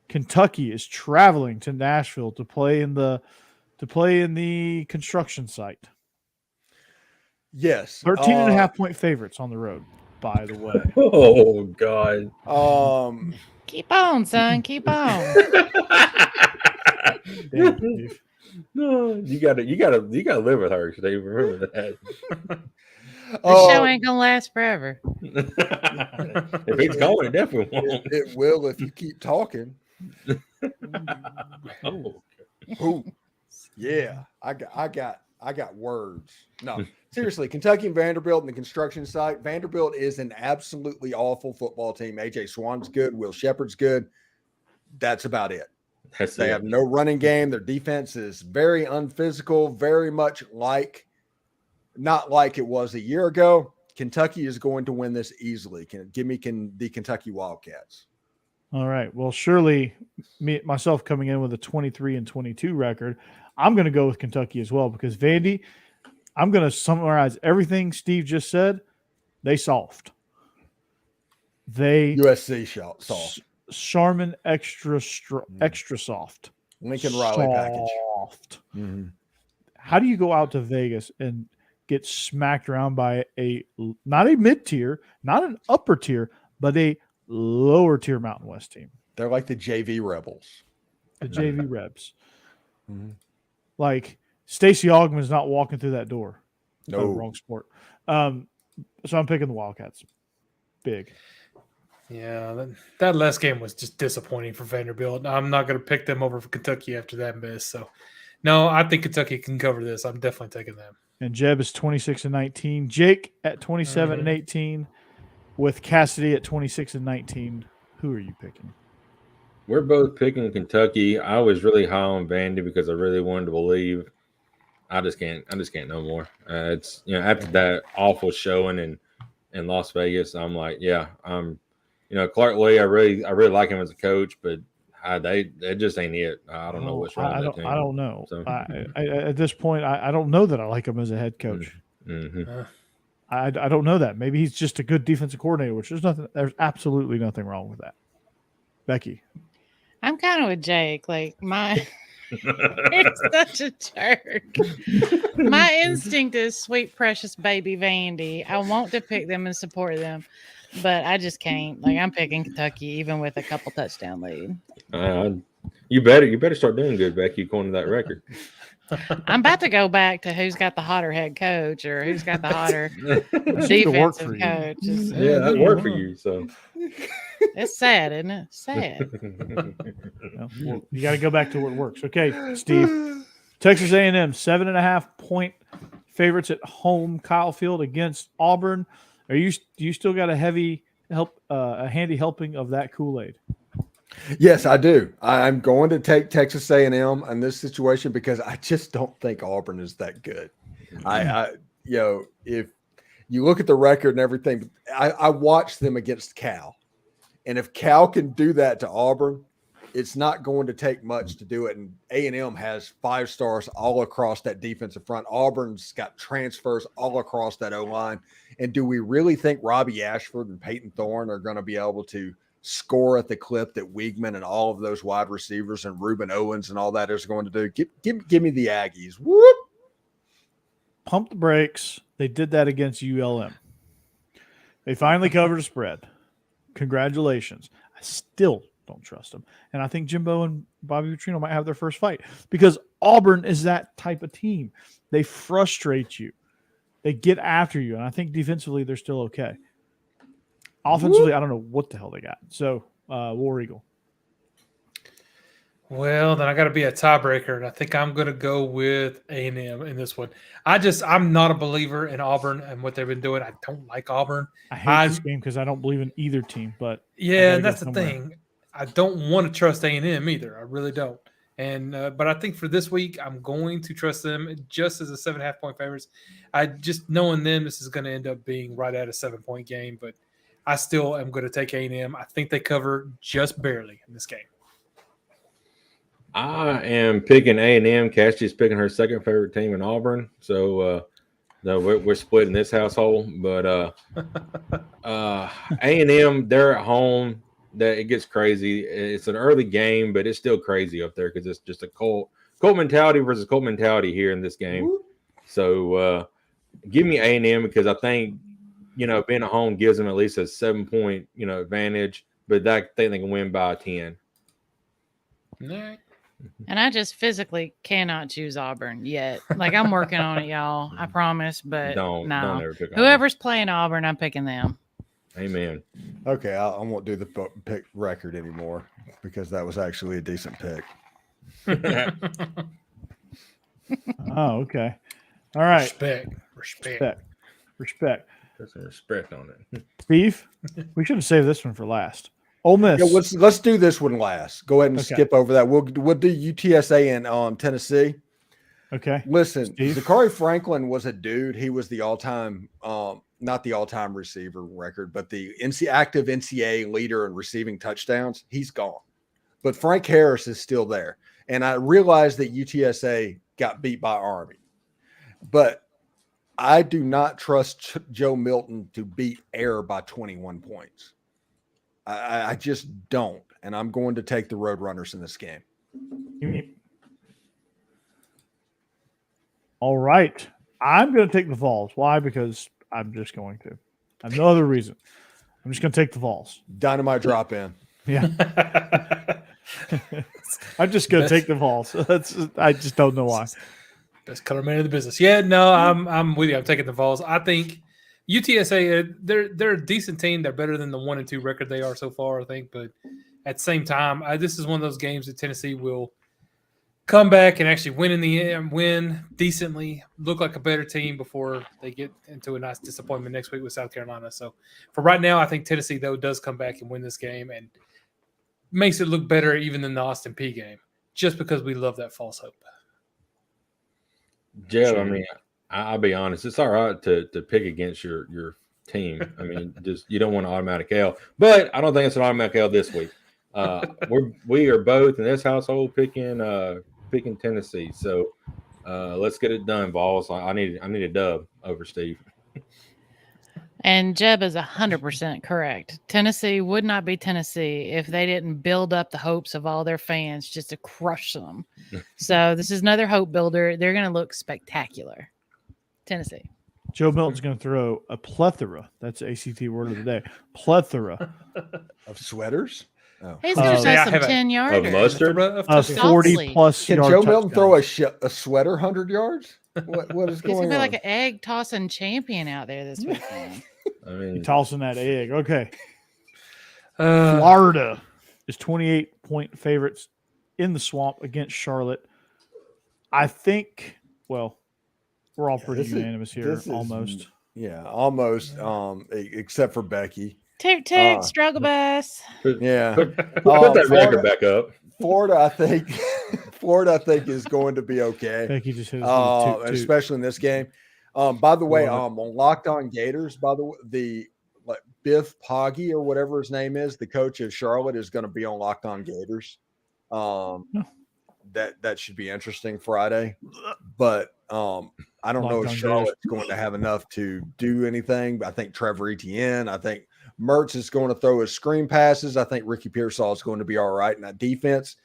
Kentucky is traveling to Nashville to play in the construction site. Yes. 13.5 point favorites on the road, by the way. Oh God. Keep on, son. Keep on. Damn, Steve. No, you gotta live with her. Steve. Remember that. The show ain't gonna last forever. If it's going, it definitely won't. It will if you keep talking. Ooh. Yeah, I got words. No, seriously, Kentucky and Vanderbilt in the construction site. Vanderbilt is an absolutely awful football team. AJ Swan's good. Will Shepard's good. That's about it. They have no running game. Their defense is very unphysical, very much not like it was a year ago. Kentucky is going to win this easily. Give me the Kentucky Wildcats. All right. Well, surely myself coming in with a 23-22 record, I'm going to go with Kentucky as well because Vandy, I'm going to summarize everything Steve just said. They soft. USC soft. Charmin extra soft. Lincoln Riley package. Mm-hmm. How do you go out to Vegas and get smacked around by not a mid-tier, not an upper tier, but a lower tier Mountain West team? They're like the JV Rebels. The JV Rebs. Mm-hmm. Like Stacey Augman's not walking through that door. No, wrong sport. So I'm picking the Wildcats. Big. Yeah, that last game was just disappointing for Vanderbilt. I'm not going to pick them over for Kentucky after that miss. So, no, I think Kentucky can cover this. I'm definitely taking them. And Jeb is 26-19. Jake at 27-18 with Cassidy at 26-19. Who are you picking? We're both picking Kentucky. I was really high on Vandy because I really wanted to believe. I just can't no more. It's after that awful showing in Las Vegas, I'm like, Clark Lee, I really like him as a coach, but they just ain't it. I don't know what's wrong with that team. I don't know. So, at this point, I don't know that I like him as a head coach. Mm-hmm. I don't know that. Maybe he's just a good defensive coordinator, which there's absolutely nothing wrong with that. Becky. I'm kind of with Jake. Like he's such a jerk. My instinct is sweet, precious baby Vandy. I want to pick them and support them, but I just can't. Like I'm picking Kentucky, even with a couple touchdown lead. You better start doing good, Becky, according to that record. I'm about to go back to who's got the hotter head coach or who's got the hotter Seemed to work for defensive you. coach. It's, Yeah, that worked for you. So it's sad, isn't it? Sad. Well, you got to go back to what works. Okay, Steve. Texas A&M 7.5-point favorites at home. Kyle Field against Auburn. Do you still got a handy helping of that Kool-Aid? Yes, I do. I'm going to take Texas A&M in this situation because I just don't think Auburn is that good. If you look at the record and everything, I watched them against Cal, and if Cal can do that to Auburn, it's not going to take much to do it. And A&M has 5 stars all across that defensive front. Auburn's got transfers all across that O-line. And do we really think Robbie Ashford and Peyton Thorne are going to be able to score at the clip that Weigman and all of those wide receivers and Reuben Owens and all that is going to do? Give me the Aggies. Whoop. Pump the brakes. They did that against ULM. They finally covered a spread. Congratulations. I still don't trust them. And I think Jimbo and Bobby Petrino might have their first fight because Auburn is that type of team. They frustrate you. They get after you. And I think defensively they're still okay. Offensively, I don't know what the hell they got. So, War Eagle. Well, then I got to be a tiebreaker, and I think I'm going to go with A&M in this one. I'm not a believer in Auburn and what they've been doing. I don't like Auburn. I hate this game because I don't believe in either team. But yeah, and that's the thing. I don't want to trust A&M either. I really don't. And but I think for this week, I'm going to trust them just as a 7.5-point favorites. I just knowing them, this is going to end up being right at a 7-point game. But I still am going to take A&M. I think they cover just barely in this game. I am picking A&M. Cassie's picking her second favorite team in Auburn. So no, we're split in this household. But A&M, they're at home. That it gets crazy. It's an early game, but it's still crazy up there because it's just a Colt mentality versus Colt mentality here in this game. So give me A&M because I think being at home gives them at least a 7-point advantage, but I think they can win by 10. Right. And I just physically cannot choose Auburn yet. Like I'm working on it, y'all. I promise, but Don't ever pick Auburn. Whoever's playing Auburn, I'm picking them. Amen. Okay, I won't do the pick record anymore because that was actually a decent pick. Oh, okay. All right. Respect. Put some respect on it. Beef, we should have saved this one for last. Ole Miss. Yeah, let's do this one last. Go ahead and skip over that. We'll do UTSA and Tennessee. Okay. Listen, Steve? Zachary Franklin was a dude. He was the all-time, not the all-time receiver record, but the active NCAA leader in receiving touchdowns. He's gone. But Frank Harris is still there. And I realized that UTSA got beat by Army. But I do not trust Joe Milton to beat Air by 21 points. I just don't. And I'm going to take the Roadrunners in this game. All right. I'm going to take the Vols. Why? Because I'm just going to. I have no other reason. I'm just going to take the Vols. Dynamite drop in. Yeah. I'm just going to take the Vols. I just don't know why. Best color man in the business. Yeah, no, I'm with you. I'm taking the Vols. I think UTSA, they're a decent team. They're better than the 1-2 record they are so far, I think. But at the same time, this is one of those games that Tennessee will come back and actually win in the end, win decently, look like a better team before they get into a nice disappointment next week with South Carolina. So for right now, I think Tennessee, though, does come back and win this game and makes it look better even than the Austin Peay game, just because we love that false hope. Jeb, I mean, I'll be honest. It's all right to pick against your team. I mean, just you don't want an automatic L. But I don't think it's an automatic L this week. We are both in this household picking Tennessee. So let's get it done, Vols. I need a dub over Steve. And Jeb is 100% correct. Tennessee would not be Tennessee if they didn't build up the hopes of all their fans just to crush them. So this is another hope builder. They're going to look spectacular. Tennessee. Joe Milton's going to throw a plethora. That's the ACT word of the day. Plethora Of sweaters? He's going to Yeah, throw some 10 Of yarders. mustard? A Salty. 40-plus Can yard Joe Milton touchdown. throw a sweater 100 yards? What is He's going going to be on? like an egg tossing champion out there this weekend. I You mean, tossing that egg. Okay. Uh, Florida is 28-point favorites in the swamp against Charlotte. I think, well, we're all pretty This is- unanimous here, this is- almost. Yeah, almost. Except for Becky. Toot toot, struggle bus. Yeah, put that Florida- record back up. Florida, I think. Florida, I think, is going to be okay. Becky just hit us with a toot, toot. Especially in this game. By the way, Love on Locked On Gators, by the way, the Biff Poggi or whatever his name is, the coach of Charlotte, is going to be on Locked On Gators. That should be interesting Friday. But I don't know Locked if On Charlotte's going to have enough to do anything. But I think Trevor Etienne, I think Mertz is going to throw his screen passes. I think Ricky Pearsall is going to be all right. And that defense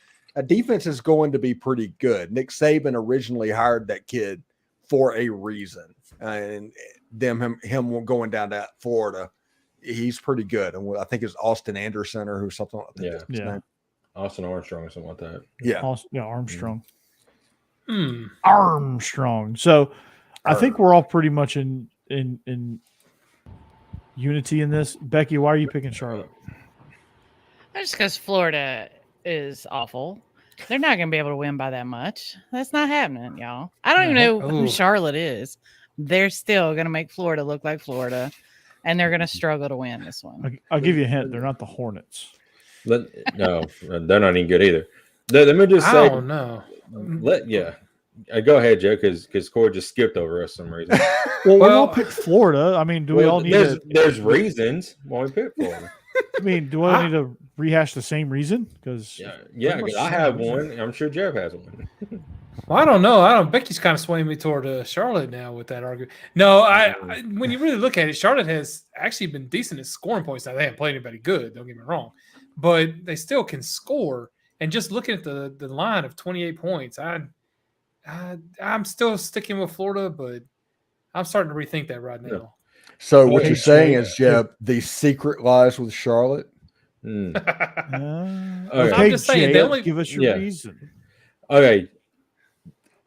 is going to be pretty good. Nick Saban originally hired that kid for a reason. And him going down to Florida, he's pretty good. And I think it's Austin Anderson or something like that. Yeah. That's his Yeah. name. Austin Armstrong or something like that. Yeah. Also, yeah, Armstrong. hmm. Armstrong. So I think we're all pretty much in unity in this. Becky, why are you picking Charlotte? That's just because Florida is awful. They're not going to be able to win by that much. That's not happening, y'all. I don't even know who Ooh. Charlotte is. They're still going to make Florida look like Florida, and they're going to struggle to win this one. I'll give you a hint. They're not the Hornets. No, they're not even good either. Let me just I say, don't know. go ahead, Joe, because Corey just skipped over us for some reason. Well, we all Well- picked Florida. I mean, do we all need there's reasons why we picked Florida. I mean, do I need to rehash the same reason? Because Yeah, 'cause I have one. And I'm sure Jeb has one. Well, I don't know. Becky's kind of swaying me toward Charlotte now with that argument. No, I when you really look at it, Charlotte has actually been decent at scoring points. Now they haven't played anybody good. Don't get me wrong, but they still can score. And just looking at the line of 28 points, I'm still sticking with Florida, but I'm starting to rethink that right now. Yeah. So what Hey, you're saying Jay, is, Jeb, the secret lies with Charlotte. Hmm. okay, I'm just saying, Jay, they only- give us your Yeah. reason. Okay.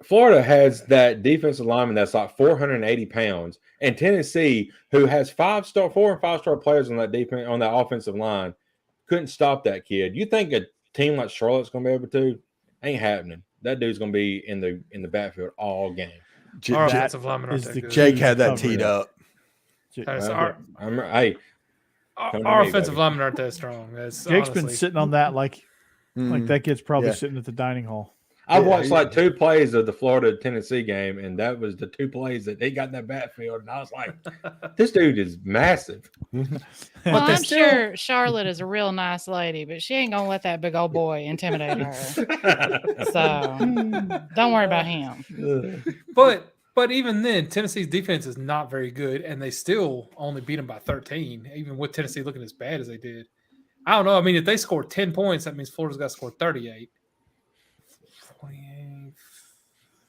Florida has that defensive lineman that's like 480 pounds, and Tennessee, who has 4 and 5-star players on that defense on that offensive line, couldn't stop that kid. You think a team like Charlotte's going to be able to? Ain't happening. That dude's going to be in the backfield all game. Our That offensive linemen aren't is that the good. Jake had that Cover teed it. up. That's Hey, our come to our me, offensive baby. linemen aren't that strong. That's Jake's been honestly- sitting on that like that kid's probably Yeah. sitting at the dining hall. I've Yeah, watched he- like 2 plays of the Florida Tennessee game, and that was the 2 plays that they got in that backfield, and I was like, "This dude is massive." Well, But they I'm still- sure Charlotte is a real nice lady, but she ain't going to let that big old boy intimidate her. So don't worry about him. But even then, Tennessee's defense is not very good, and they still only beat them by 13, even with Tennessee looking as bad as they did. I don't know. I mean, if they score 10 points, that means Florida's got to score 38. 48.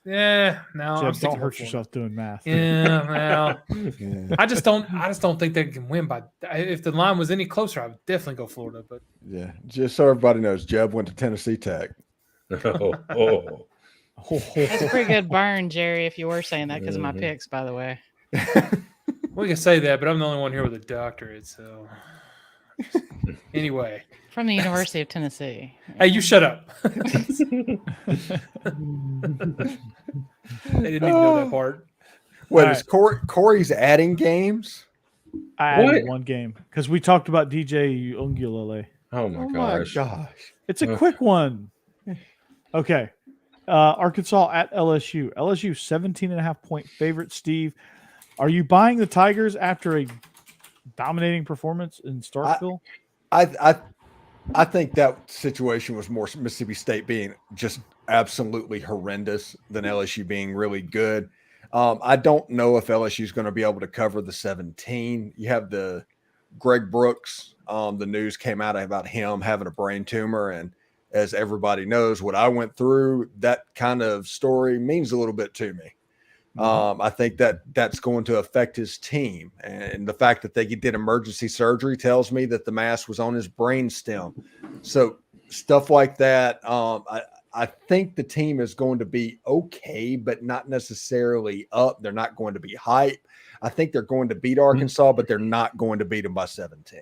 Yeah, no, I'm Jeb, sticking don't hurt with Florida. yourself doing math. Yeah, well, Yeah. I just don't think they can win by. If the line was any closer, I would definitely go Florida. But Yeah. Just so everybody knows, Jeb went to Tennessee Tech. Oh. That's a pretty good burn, Jerry, if you were saying that because of my Mhm. picks, by the way. we can say that. But I'm the only one here with a doctorate. So anyway, From the University of Tennessee. hey, you shut up. They didn't even know that part. What All is Corey's adding games? I added What? one game because we talked about DJ Ungulele. Oh my Oh my gosh. gosh. It's a quick one. Okay. Arkansas at LSU. LSU 17.5-point favorite. Steve, are you buying the Tigers after a dominating performance in Starkville? I think that situation was more Mississippi State being just absolutely horrendous than LSU being really good. I don't know if LSU is going to be able to cover the 17. You have the Greg Brooks. The news came out about him having a brain tumor, and as everybody knows, what I went through, that kind of story means a little bit to me. I think that's going to affect his team. And the fact that they did emergency surgery tells me that the mass was on his brainstem. So stuff like that. I think the team is going to be okay, but not necessarily up. They're not going to be hype. I think they're going to beat Arkansas, but they're not going to beat them by 17.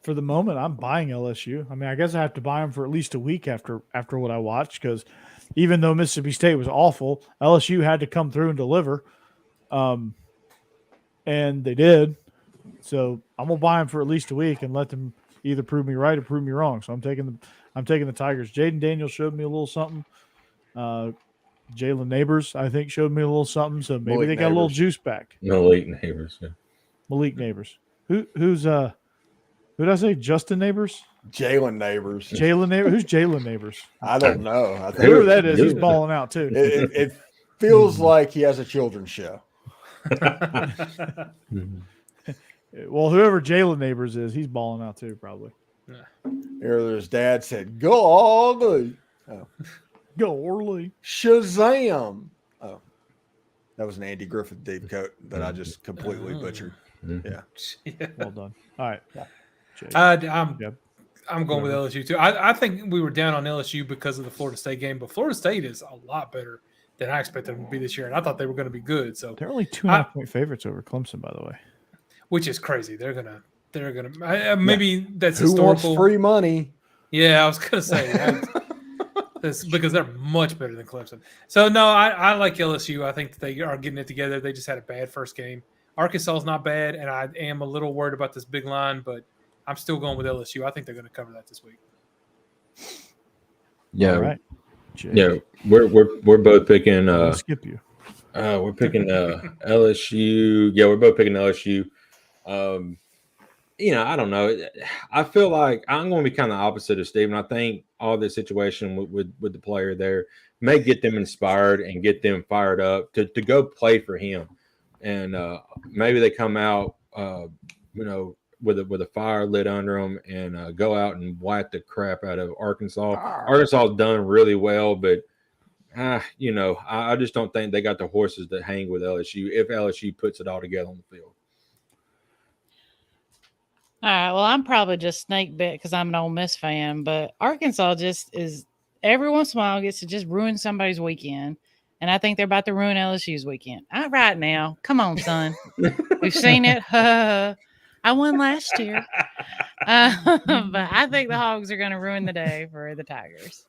For the moment, I'm buying LSU. I mean, I guess I have to buy them for at least a week after what I watched, because even though Mississippi State was awful, LSU had to come through and deliver, and they did. So I'm gonna buy them for at least a week and let them either prove me right or prove me wrong. So I'm taking the Tigers. Jaden Daniels showed me a little something. Jalen Neighbors, I think, showed me a little something. So maybe they got a little juice back. Malik Neighbors. Yeah. Malik Neighbors. Who's who did I say? Justin Neighbors? Jalen Neighbors. Jalen Neighbors. Who's Jalen Neighbors? I don't know. I think Whoever that is, he's balling out too. It feels like he has a children's show. Well, whoever Jalen Neighbors is, he's balling out too, probably. His dad said, "Golly, Golly, Shazam!" Oh, that was an Andy Griffith deep cut that I just completely butchered. Yeah. Well done. All right. I'm going with LSU too. I think we were down on LSU because of the Florida State game, but Florida State is a lot better than I expected them to be this year, and I thought they were going to be good. So they're only 2.5-point favorites over Clemson, by the way, which is crazy. They're gonna maybe that's who historical. wants free money. Yeah, I was gonna say that's because they're much better than Clemson. So no, I like LSU. I think they are getting it together. They just had a bad first game. Arkansas is not bad, and I am a little worried about this big line, but I'm still going with LSU. I think they're going to cover that this week. Yeah, all right. Yeah, we're both picking. I'll skip you. We're picking LSU. Yeah, we're both picking LSU. I don't know. I feel like I'm going to be kind of opposite of Steven. I think all this situation with the player there may get them inspired and get them fired up to go play for him. And maybe they come out, with a fire lit under them and go out and wipe the crap out of Arkansas. Arkansas has done really well, but I just don't think they got the horses that hang with LSU if LSU puts it all together on the field. All right. Well, I'm probably just snake bit because I'm an Ole Miss fan, but Arkansas just is every once in a while gets to just ruin somebody's weekend. And I think they're about to ruin LSU's weekend. Not right now. Come on, son. We've seen it. I won last year. But I think the Hogs are going to ruin the day for the Tigers.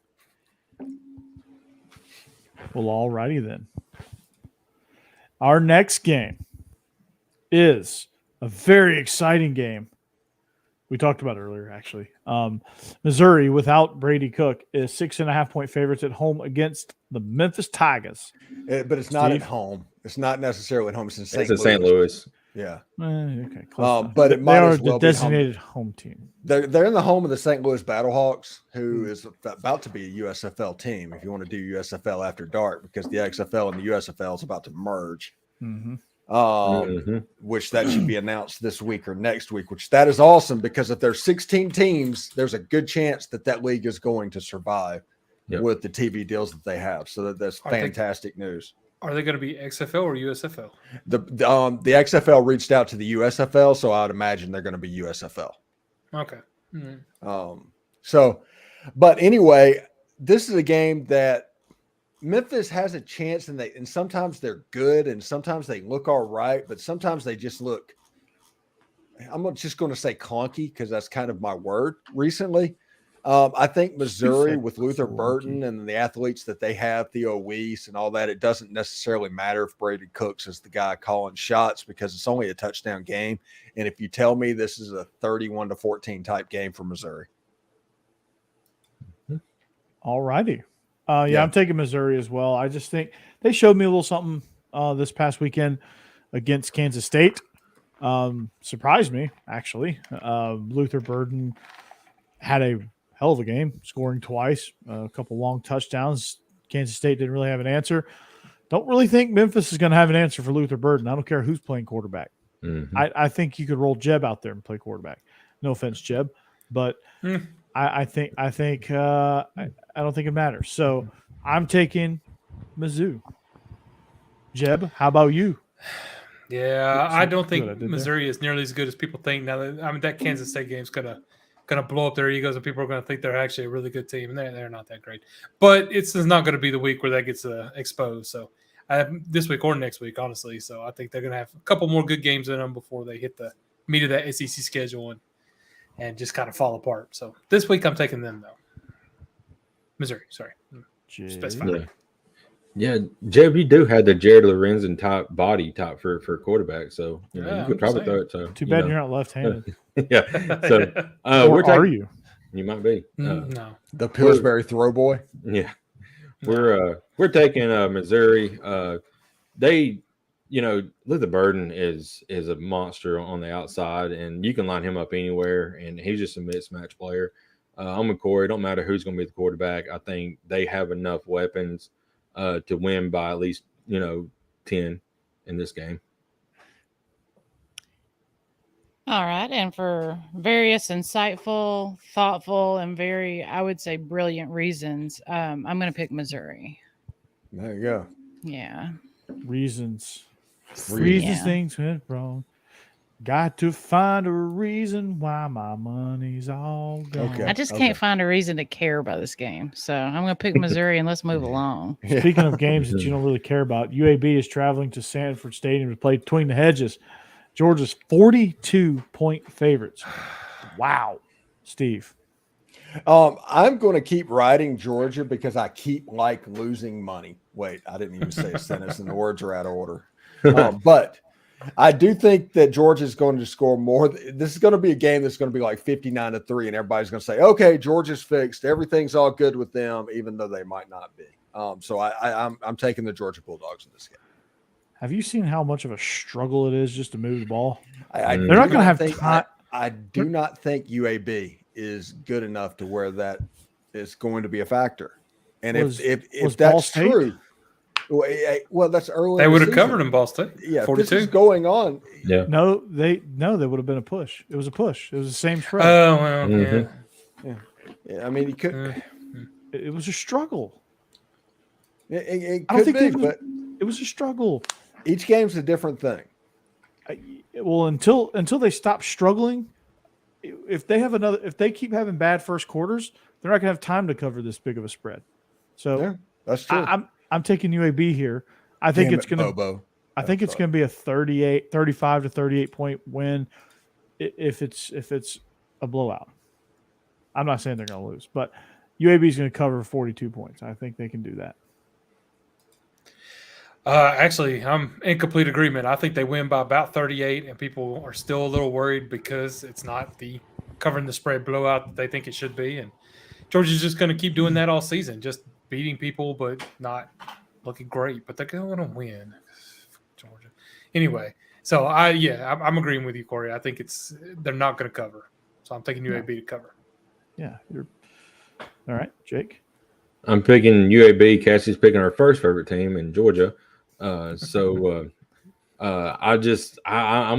Well, all righty then. Our next game is a very exciting game. We talked about it earlier, actually. Missouri, without Brady Cook, is 6.5-point favorites at home against the Memphis Tigers. But it's not at home. It's not necessarily at home. It's in St. It's in St. Louis. Yeah. Okay. But it might as well the designated home team. They're in the home of the St. Louis Battlehawks, who is about to be a USFL team. If you want to do USFL after dark, because the XFL and the USFL is about to merge. Mm-hmm. Which that should be announced this week or next week, which that is awesome because if there's 16 teams, there's a good chance that league is going to survive with the TV deals that they have. So that's fantastic news. Are they going to be XFL or USFL? The XFL reached out to the USFL, so I would imagine they're going to be USFL. Okay. Mm-hmm. But anyway, this is a game that Memphis has a chance, and sometimes they're good, and sometimes they look all right, but sometimes they just look. I'm just going to say clunky because that's kind of my word recently. I think Missouri with Luther Burton and the athletes that they have, Theo Weiss and all that, it doesn't necessarily matter if Brady Cooks is the guy calling shots because it's only a touchdown game. And if you tell me this is a 31-14 type game for Missouri. All righty. I'm taking Missouri as well. I just think they showed me a little something this past weekend against Kansas State. Surprised me, actually. Luther Burton had a hell of a game, scoring twice, a couple long touchdowns. Kansas State didn't really have an answer. Don't really think Memphis is going to have an answer for Luther Burton. I don't care who's playing quarterback. Mm-hmm. I think you could roll Jeb out there and play quarterback. No offense, Jeb, but I don't think it matters. So I'm taking Mizzou. Jeb, how about you? Yeah, Oops, I don't good, think I did there. Missouri is nearly as good as people think. Now, that Kansas State game's gonna blow up their egos, and people are gonna think they're actually a really good team, and they're not that great. But it's not gonna be the week where that gets exposed. So this week or next week, honestly. So I think they're gonna have a couple more good games in them before they hit the meat of that SEC schedule and just kind of fall apart. So this week I'm taking them though. Missouri, sorry. Specify. Yeah, Jeb, you do have the Jared Lorenzen body type for quarterback, so you could probably throw it to. Too bad you're not left-handed. Yeah. So Or are you? You might be. No. The Pillsbury throw boy. Yeah. We're taking Missouri. They, Luther Burden is a monster on the outside, and you can line him up anywhere, and he's just a mismatch player. I'm with Corey. It don't matter who's going to be the quarterback. I think they have enough weapons to win by at least 10 in this game. All right, and for various insightful, thoughtful, and very, I would say, brilliant reasons, I'm going to pick Missouri. There you go. Yeah. Reasons Yeah. things went wrong. Got to find a reason why my money's all gone. Okay. I just can't find a reason to care about this game. So I'm going to pick Missouri and let's move along. Speaking of games that you don't really care about, UAB is traveling to Sanford Stadium to play Between the Hedges. Georgia's 42-point favorites. Wow. Steve. I'm going to keep riding Georgia because I keep losing money. Wait, I didn't even say a sentence and the words are out of order. But I do think that Georgia's going to score more. This is going to be a game that's going to be like 59-3, and everybody's going to say, okay, Georgia's fixed. Everything's all good with them, even though they might not be. So I'm taking the Georgia Bulldogs in this game. Have you seen how much of a struggle it is just to move the ball? They're not going to have time. I do not think UAB is good enough to where that is going to be a factor. And if that's true, well, that's early. They would have covered in Ball State. Yeah, 42. if this is going on. Yeah. No, they would have been a push. It was a push. It was the same spread. Oh well, Yeah, I mean, you could. It was a struggle. It I don't could think be, but it was a struggle. each game's a different thing. Well, until they stop struggling, if they keep having bad first quarters, they're not going to have time to cover this big of a spread. So Yeah, that's true. I'm taking UAB here. I think it's going to. I think it's going to be a 35 to 38 point win if it's a blowout. I'm not saying they're going to lose, but UAB is going to cover 42 points. I think they can do that. Actually, I'm in complete agreement. I think they win by about 38, and people are still a little worried because it's not the covering the spread blowout that they think it should be. And Georgia's just going to keep doing that all season, just beating people, but not looking great. But they're going to win, Georgia. Anyway, so I'm agreeing with you, Corey. I think they're not going to cover. So I'm taking UAB to cover. Yeah, you're all right, Jake. I'm picking UAB. Cassie's picking our first favorite team in Georgia. I'm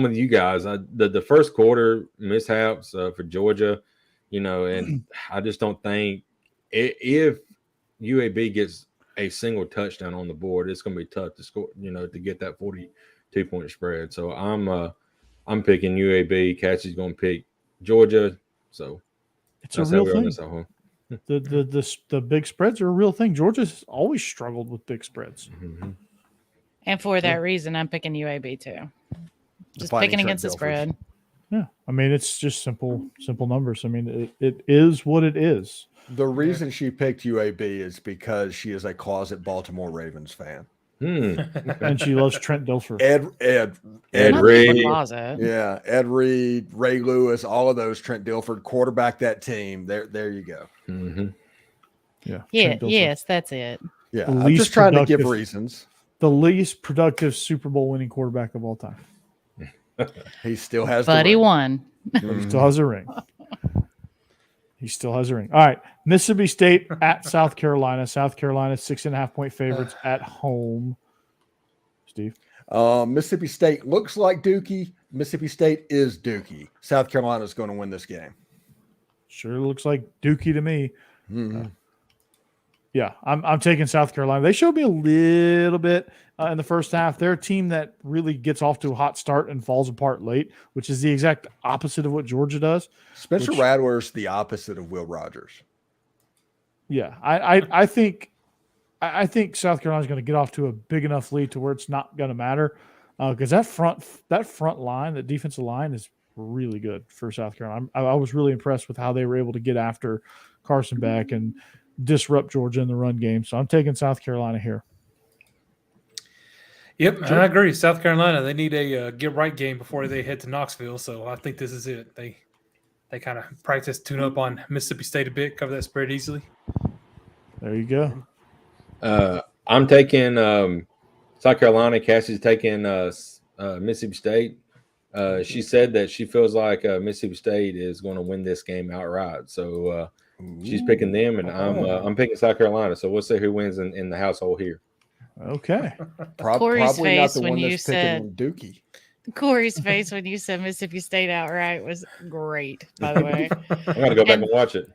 with you guys. The first quarter mishaps for Georgia, and I just don't think if UAB gets a single touchdown on the board, it's going to be tough to score, to get that 42-point spread. So I'm picking UAB. Cassie's going to pick Georgia. So It's a real thing. The big spreads are a real thing. Georgia's always struggled with big spreads. Mm-hmm. And for that reason, I'm picking UAB too. Just picking against the spread. Yeah. I mean, it's just simple numbers. I mean, it is what it is. The reason she picked UAB is because she is a closet Baltimore Ravens fan. And she loves Trent Dilfer. Ed Reed. Yeah, Ed Reed, Ray Lewis, all of those. Trent Dilfer quarterback that team. There you go. Mm-hmm. Yeah. Yes, that's it. Yeah, I'm just trying to give reasons. The least productive Super Bowl winning quarterback of all time. He still has. But he won. He still has a ring. All right. Mississippi State at South Carolina. South Carolina 6.5-point favorites at home. Steve. Mississippi State looks like Dookie. Mississippi State is Dookie. South Carolina is going to win this game. Sure looks like Dookie to me. Mm-hmm. Yeah, I'm taking South Carolina. They showed me a little bit in the first half. They're a team that really gets off to a hot start and falls apart late, which is the exact opposite of what Georgia does. Spencer Rattler's the opposite of Will Rogers. Yeah, I think South Carolina's going to get off to a big enough lead to where it's not going to matter because that front line, that defensive line, is really good for South Carolina. I was really impressed with how they were able to get after Carson Beck and disrupt Georgia in the run game. So I'm taking South Carolina here. Yep, and I agree. South Carolina, they need a get right game before they head to Knoxville. So I think this is it. They kind of practice, tune up on Mississippi State a bit, cover that spread easily. There you go. I'm taking South Carolina. Cassie's taking Mississippi State. She said that she feels like Mississippi State is going to win this game outright. So she's picking them, and I'm picking South Carolina. So we'll see who wins in the household here. Okay. Corey's Probably not face the when one you that's said picking Dookie. Corey's face when you said Mississippi State outright was great, by the way. I'm going to go back and watch it.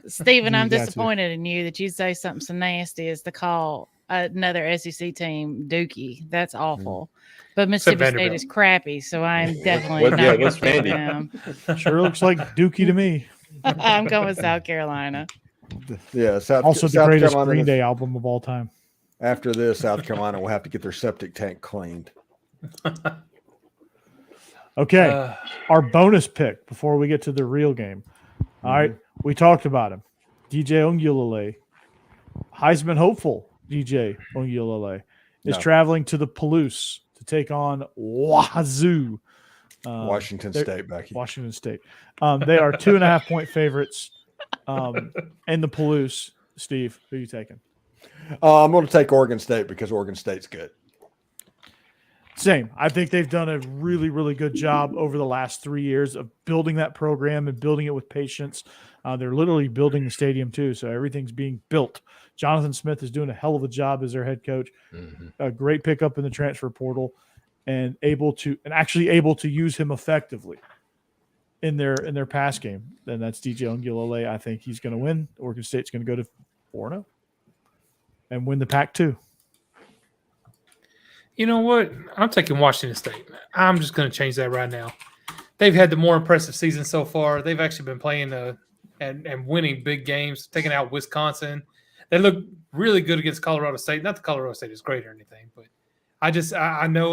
Steven, I'm You got to. disappointed in you that you say something so nasty as to call another SEC team Dookie. That's awful. But Mississippi State Vanderbilt. is crappy, so I'm definitely What- not yeah, going what's to pick Vandy? them. Sure looks like Dookie to me. I'm going with South Carolina. Yeah, South Also the greatest Carolina. Green Day album of all time. After this, South Carolina will have to get their septic tank cleaned. Okay. Our bonus pick before we get to the real game. All right. We talked about him. DJ Ongulale, Heisman hopeful DJ Ongulale, is No. traveling to the Palouse to take on Wazoo. Washington they're- State, Becky. Washington State. They are 2.5-point favorites in the Palouse. Steve, who are you taking? I'm going to take Oregon State because Oregon State's good. Same. I think they've done a really, really good job over the last 3 years of building that program and building it with patience. They're literally building the stadium too, so everything's being built. Jonathan Smith is doing a hell of a job as their head coach. A great pickup in the transfer portal, and actually able to use him effectively in their pass game. And that's DJ Ongulale. I think he's going to win. Oregon State's going to go to 4-0 and win the Pac-2. You know what? I'm taking Washington State. I'm just going to change that right now. They've had the more impressive season so far. They've actually been playing and winning big games, taking out Wisconsin. They look really good against Colorado State. Not that Colorado State is great or anything, but I know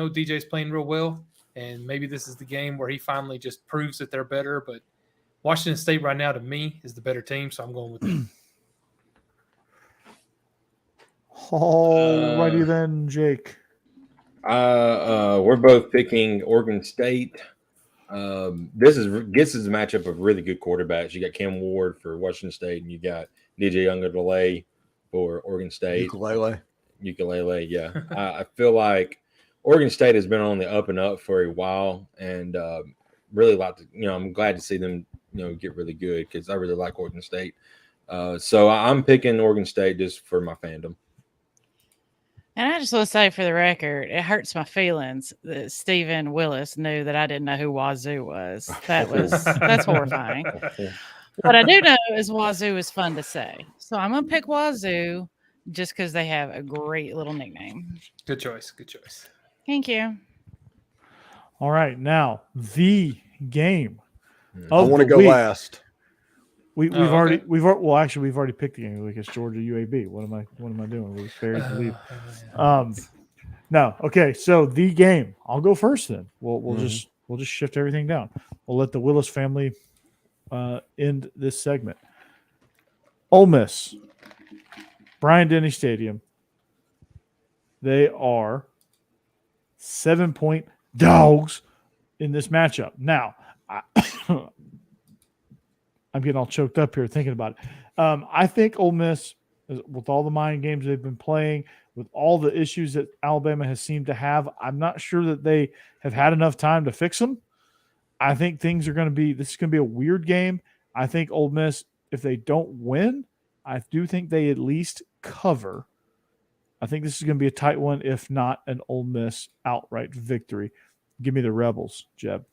DJ's playing real well, and maybe this is the game where he finally just proves that they're better. But Washington State right now, to me, is the better team, so I'm going with them. All righty then, Jake. We're both picking Oregon State. This is a matchup of really good quarterbacks. You got Cam Ward for Washington State, and you got DJ Ongulale for Oregon State. Ukulele, yeah. I feel like Oregon State has been on the up and up for a while, and really like to, I'm glad to see them, get really good because I really like Oregon State. So I'm picking Oregon State just for my fandom. And I just want to say for the record, it hurts my feelings that Stephen Willis knew that I didn't know who Wazoo was. That's horrifying. What I do know is Wazoo is fun to say. So I'm going to pick Wazoo just because they have a great little nickname. Good choice. Good choice. Thank you. All right, now the game. I want to go last. We've okay. already picked the game of the week. It's Georgia UAB. What am I doing? We fair to Bleav. No. Okay. So the game. I'll go first then. We'll just shift everything down. We'll let the Willis family end this segment. Ole Miss, Bryant-Denny Stadium. They are 7-point dogs in this matchup. Now, I'm getting all choked up here thinking about it. I think Ole Miss, with all the mind games they've been playing, with all the issues that Alabama has seemed to have, I'm not sure that they have had enough time to fix them. I think this is going to be a weird game. I think Ole Miss, if they don't win, I do think they at least cover. I think this is going to be a tight one, if not an Ole Miss outright victory. Give me the Rebels, Jeb.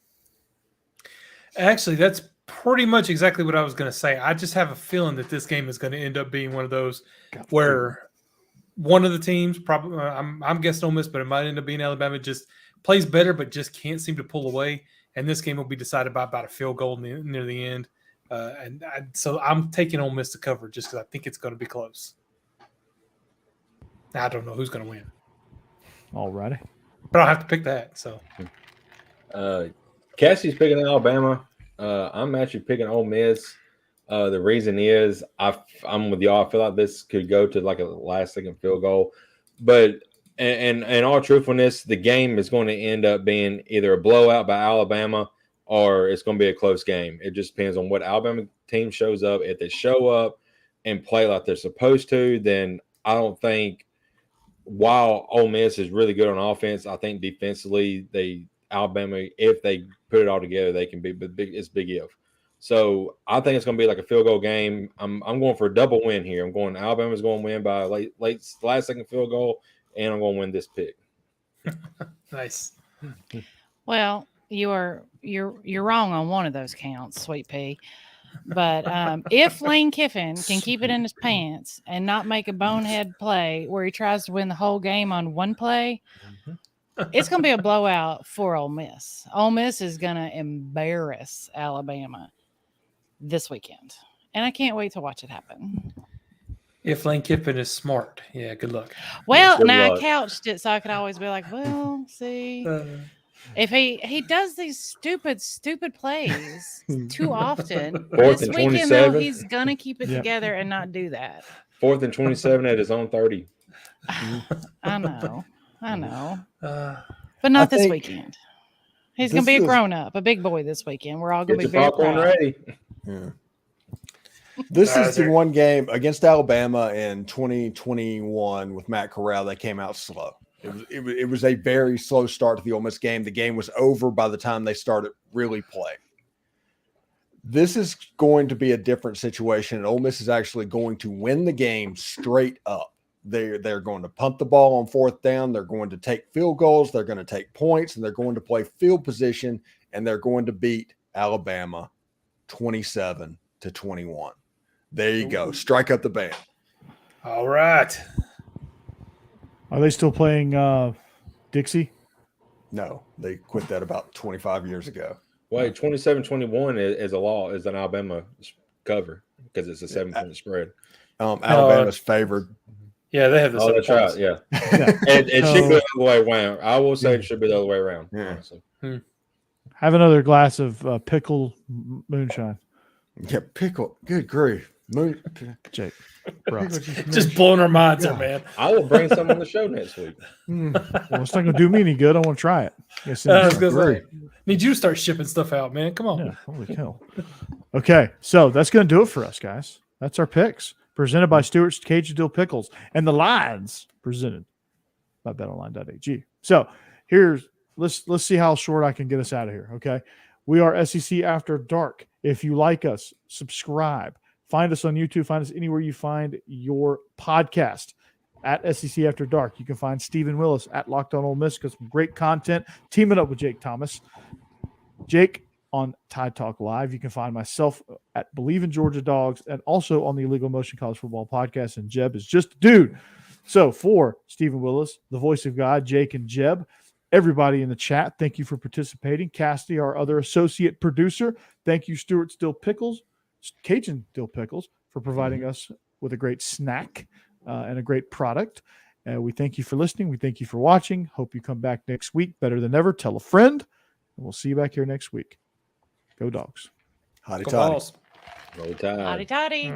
Actually, that's pretty much exactly what I was going to say. I just have a feeling that this game is going to end up being one of those where one of the teams, probably I'm guessing Ole Miss, but it might end up being Alabama, just plays better but just can't seem to pull away. And this game will be decided by about a field goal near the end. So I'm taking Ole Miss to cover just because I think it's going to be close. I don't know who's going to win. All righty. But I'll have to pick that. So Cassie's picking Alabama. I'm actually picking Ole Miss. The reason is I'm with y'all. I feel like this could go to like a last-second field goal. But and in all truthfulness, the game is going to end up being either a blowout by Alabama or it's going to be a close game. It just depends on what Alabama team shows up. If they show up and play like they're supposed to, then I don't think while Ole Miss is really good on offense, I think defensively Alabama, if they put it all together, they can be it's big if. So I think it's going to be like a field goal game. I'm going for a double win here. I'm going Alabama's going to win by a last second field goal, and I'm going to win this pick. nice. Well, you're wrong on one of those counts, Sweet Pea. But if Lane Kiffin can keep it in his pants and not make a bonehead play where he tries to win the whole game on one play, it's going to be a blowout for Ole Miss. Ole Miss is going to embarrass Alabama this weekend. And I can't wait to watch it happen. If Lane Kiffin is smart. Yeah, good luck. Well, Good now luck. I couched it so I could always be like, well, see. If he does these stupid plays too often, Fourth this and weekend though 27. he's gonna keep it Yeah. together and not do that. 4th and 27 at his own 30. I know, Uh, but not I this think weekend. He's gonna be a grown up, a big boy this weekend. We're all Get gonna your be very popcorn proud. ready. Yeah. This is the one game against Alabama in 2021 with Matt Corral. They came out slow. It was a very slow start to the Ole Miss game. The game was over by the time they started really playing. This is going to be a different situation, and Ole Miss is actually going to win the game straight up. They're going to punt the ball on 4th down. They're going to take field goals. They're going to take points, and they're going to play field position, and they're going to beat Alabama 27-21. There you go. Strike up the band. all right. Are they still playing Dixie? No, they quit that about 25 years ago. Wait, 27-21 is a law, is an Alabama cover because it's a 7-point spread. Alabama's favored. Yeah, they have the Oh, same that's points. right. Yeah. Yeah. It should be the other way around. I will say it should be the other way around. Yeah. Honestly. Have another glass of pickle moonshine, Yeah, pickle. Good grief. Jake. Bro. Just blowing our minds Yeah. up, man. I will bring some on the show next week. Well, it's not gonna do me any good. I want to try it. Yes, I was gonna Great. say, need you to start shipping stuff out, man. Come on. yeah, holy cow. Okay, so that's gonna do it for us, guys. That's our picks presented by Stewart's Cajun Dill Pickles and the lines presented by BetOnline.ag. So let's see how short I can get us out of here. Okay, we are SEC After Dark. If you like us, subscribe. Find us on YouTube. Find us anywhere you find your podcast at SEC After Dark. You can find Stephen Willis at Locked On Ole Miss because some great content teaming up with Jake Thomas. Jake on Tide Talk Live. You can find myself at Bleav In Georgia Dawgs and also on the Illegal Motion College Football Podcast. And Jeb is just a dude. So for Stephen Willis, the voice of God, Jake and Jeb, everybody in the chat, thank you for participating. Cassidy, our other associate producer, thank you, Stuart Still Pickles, Cajun Dill Pickles, for providing us with a great snack and a great product. We thank you for listening. We thank you for watching. Hope you come back next week better than ever. Tell a friend, and we'll see you back here next week. Go Dogs. Hotty Go toddy. Vols. Roll Tide. Hotty toddy.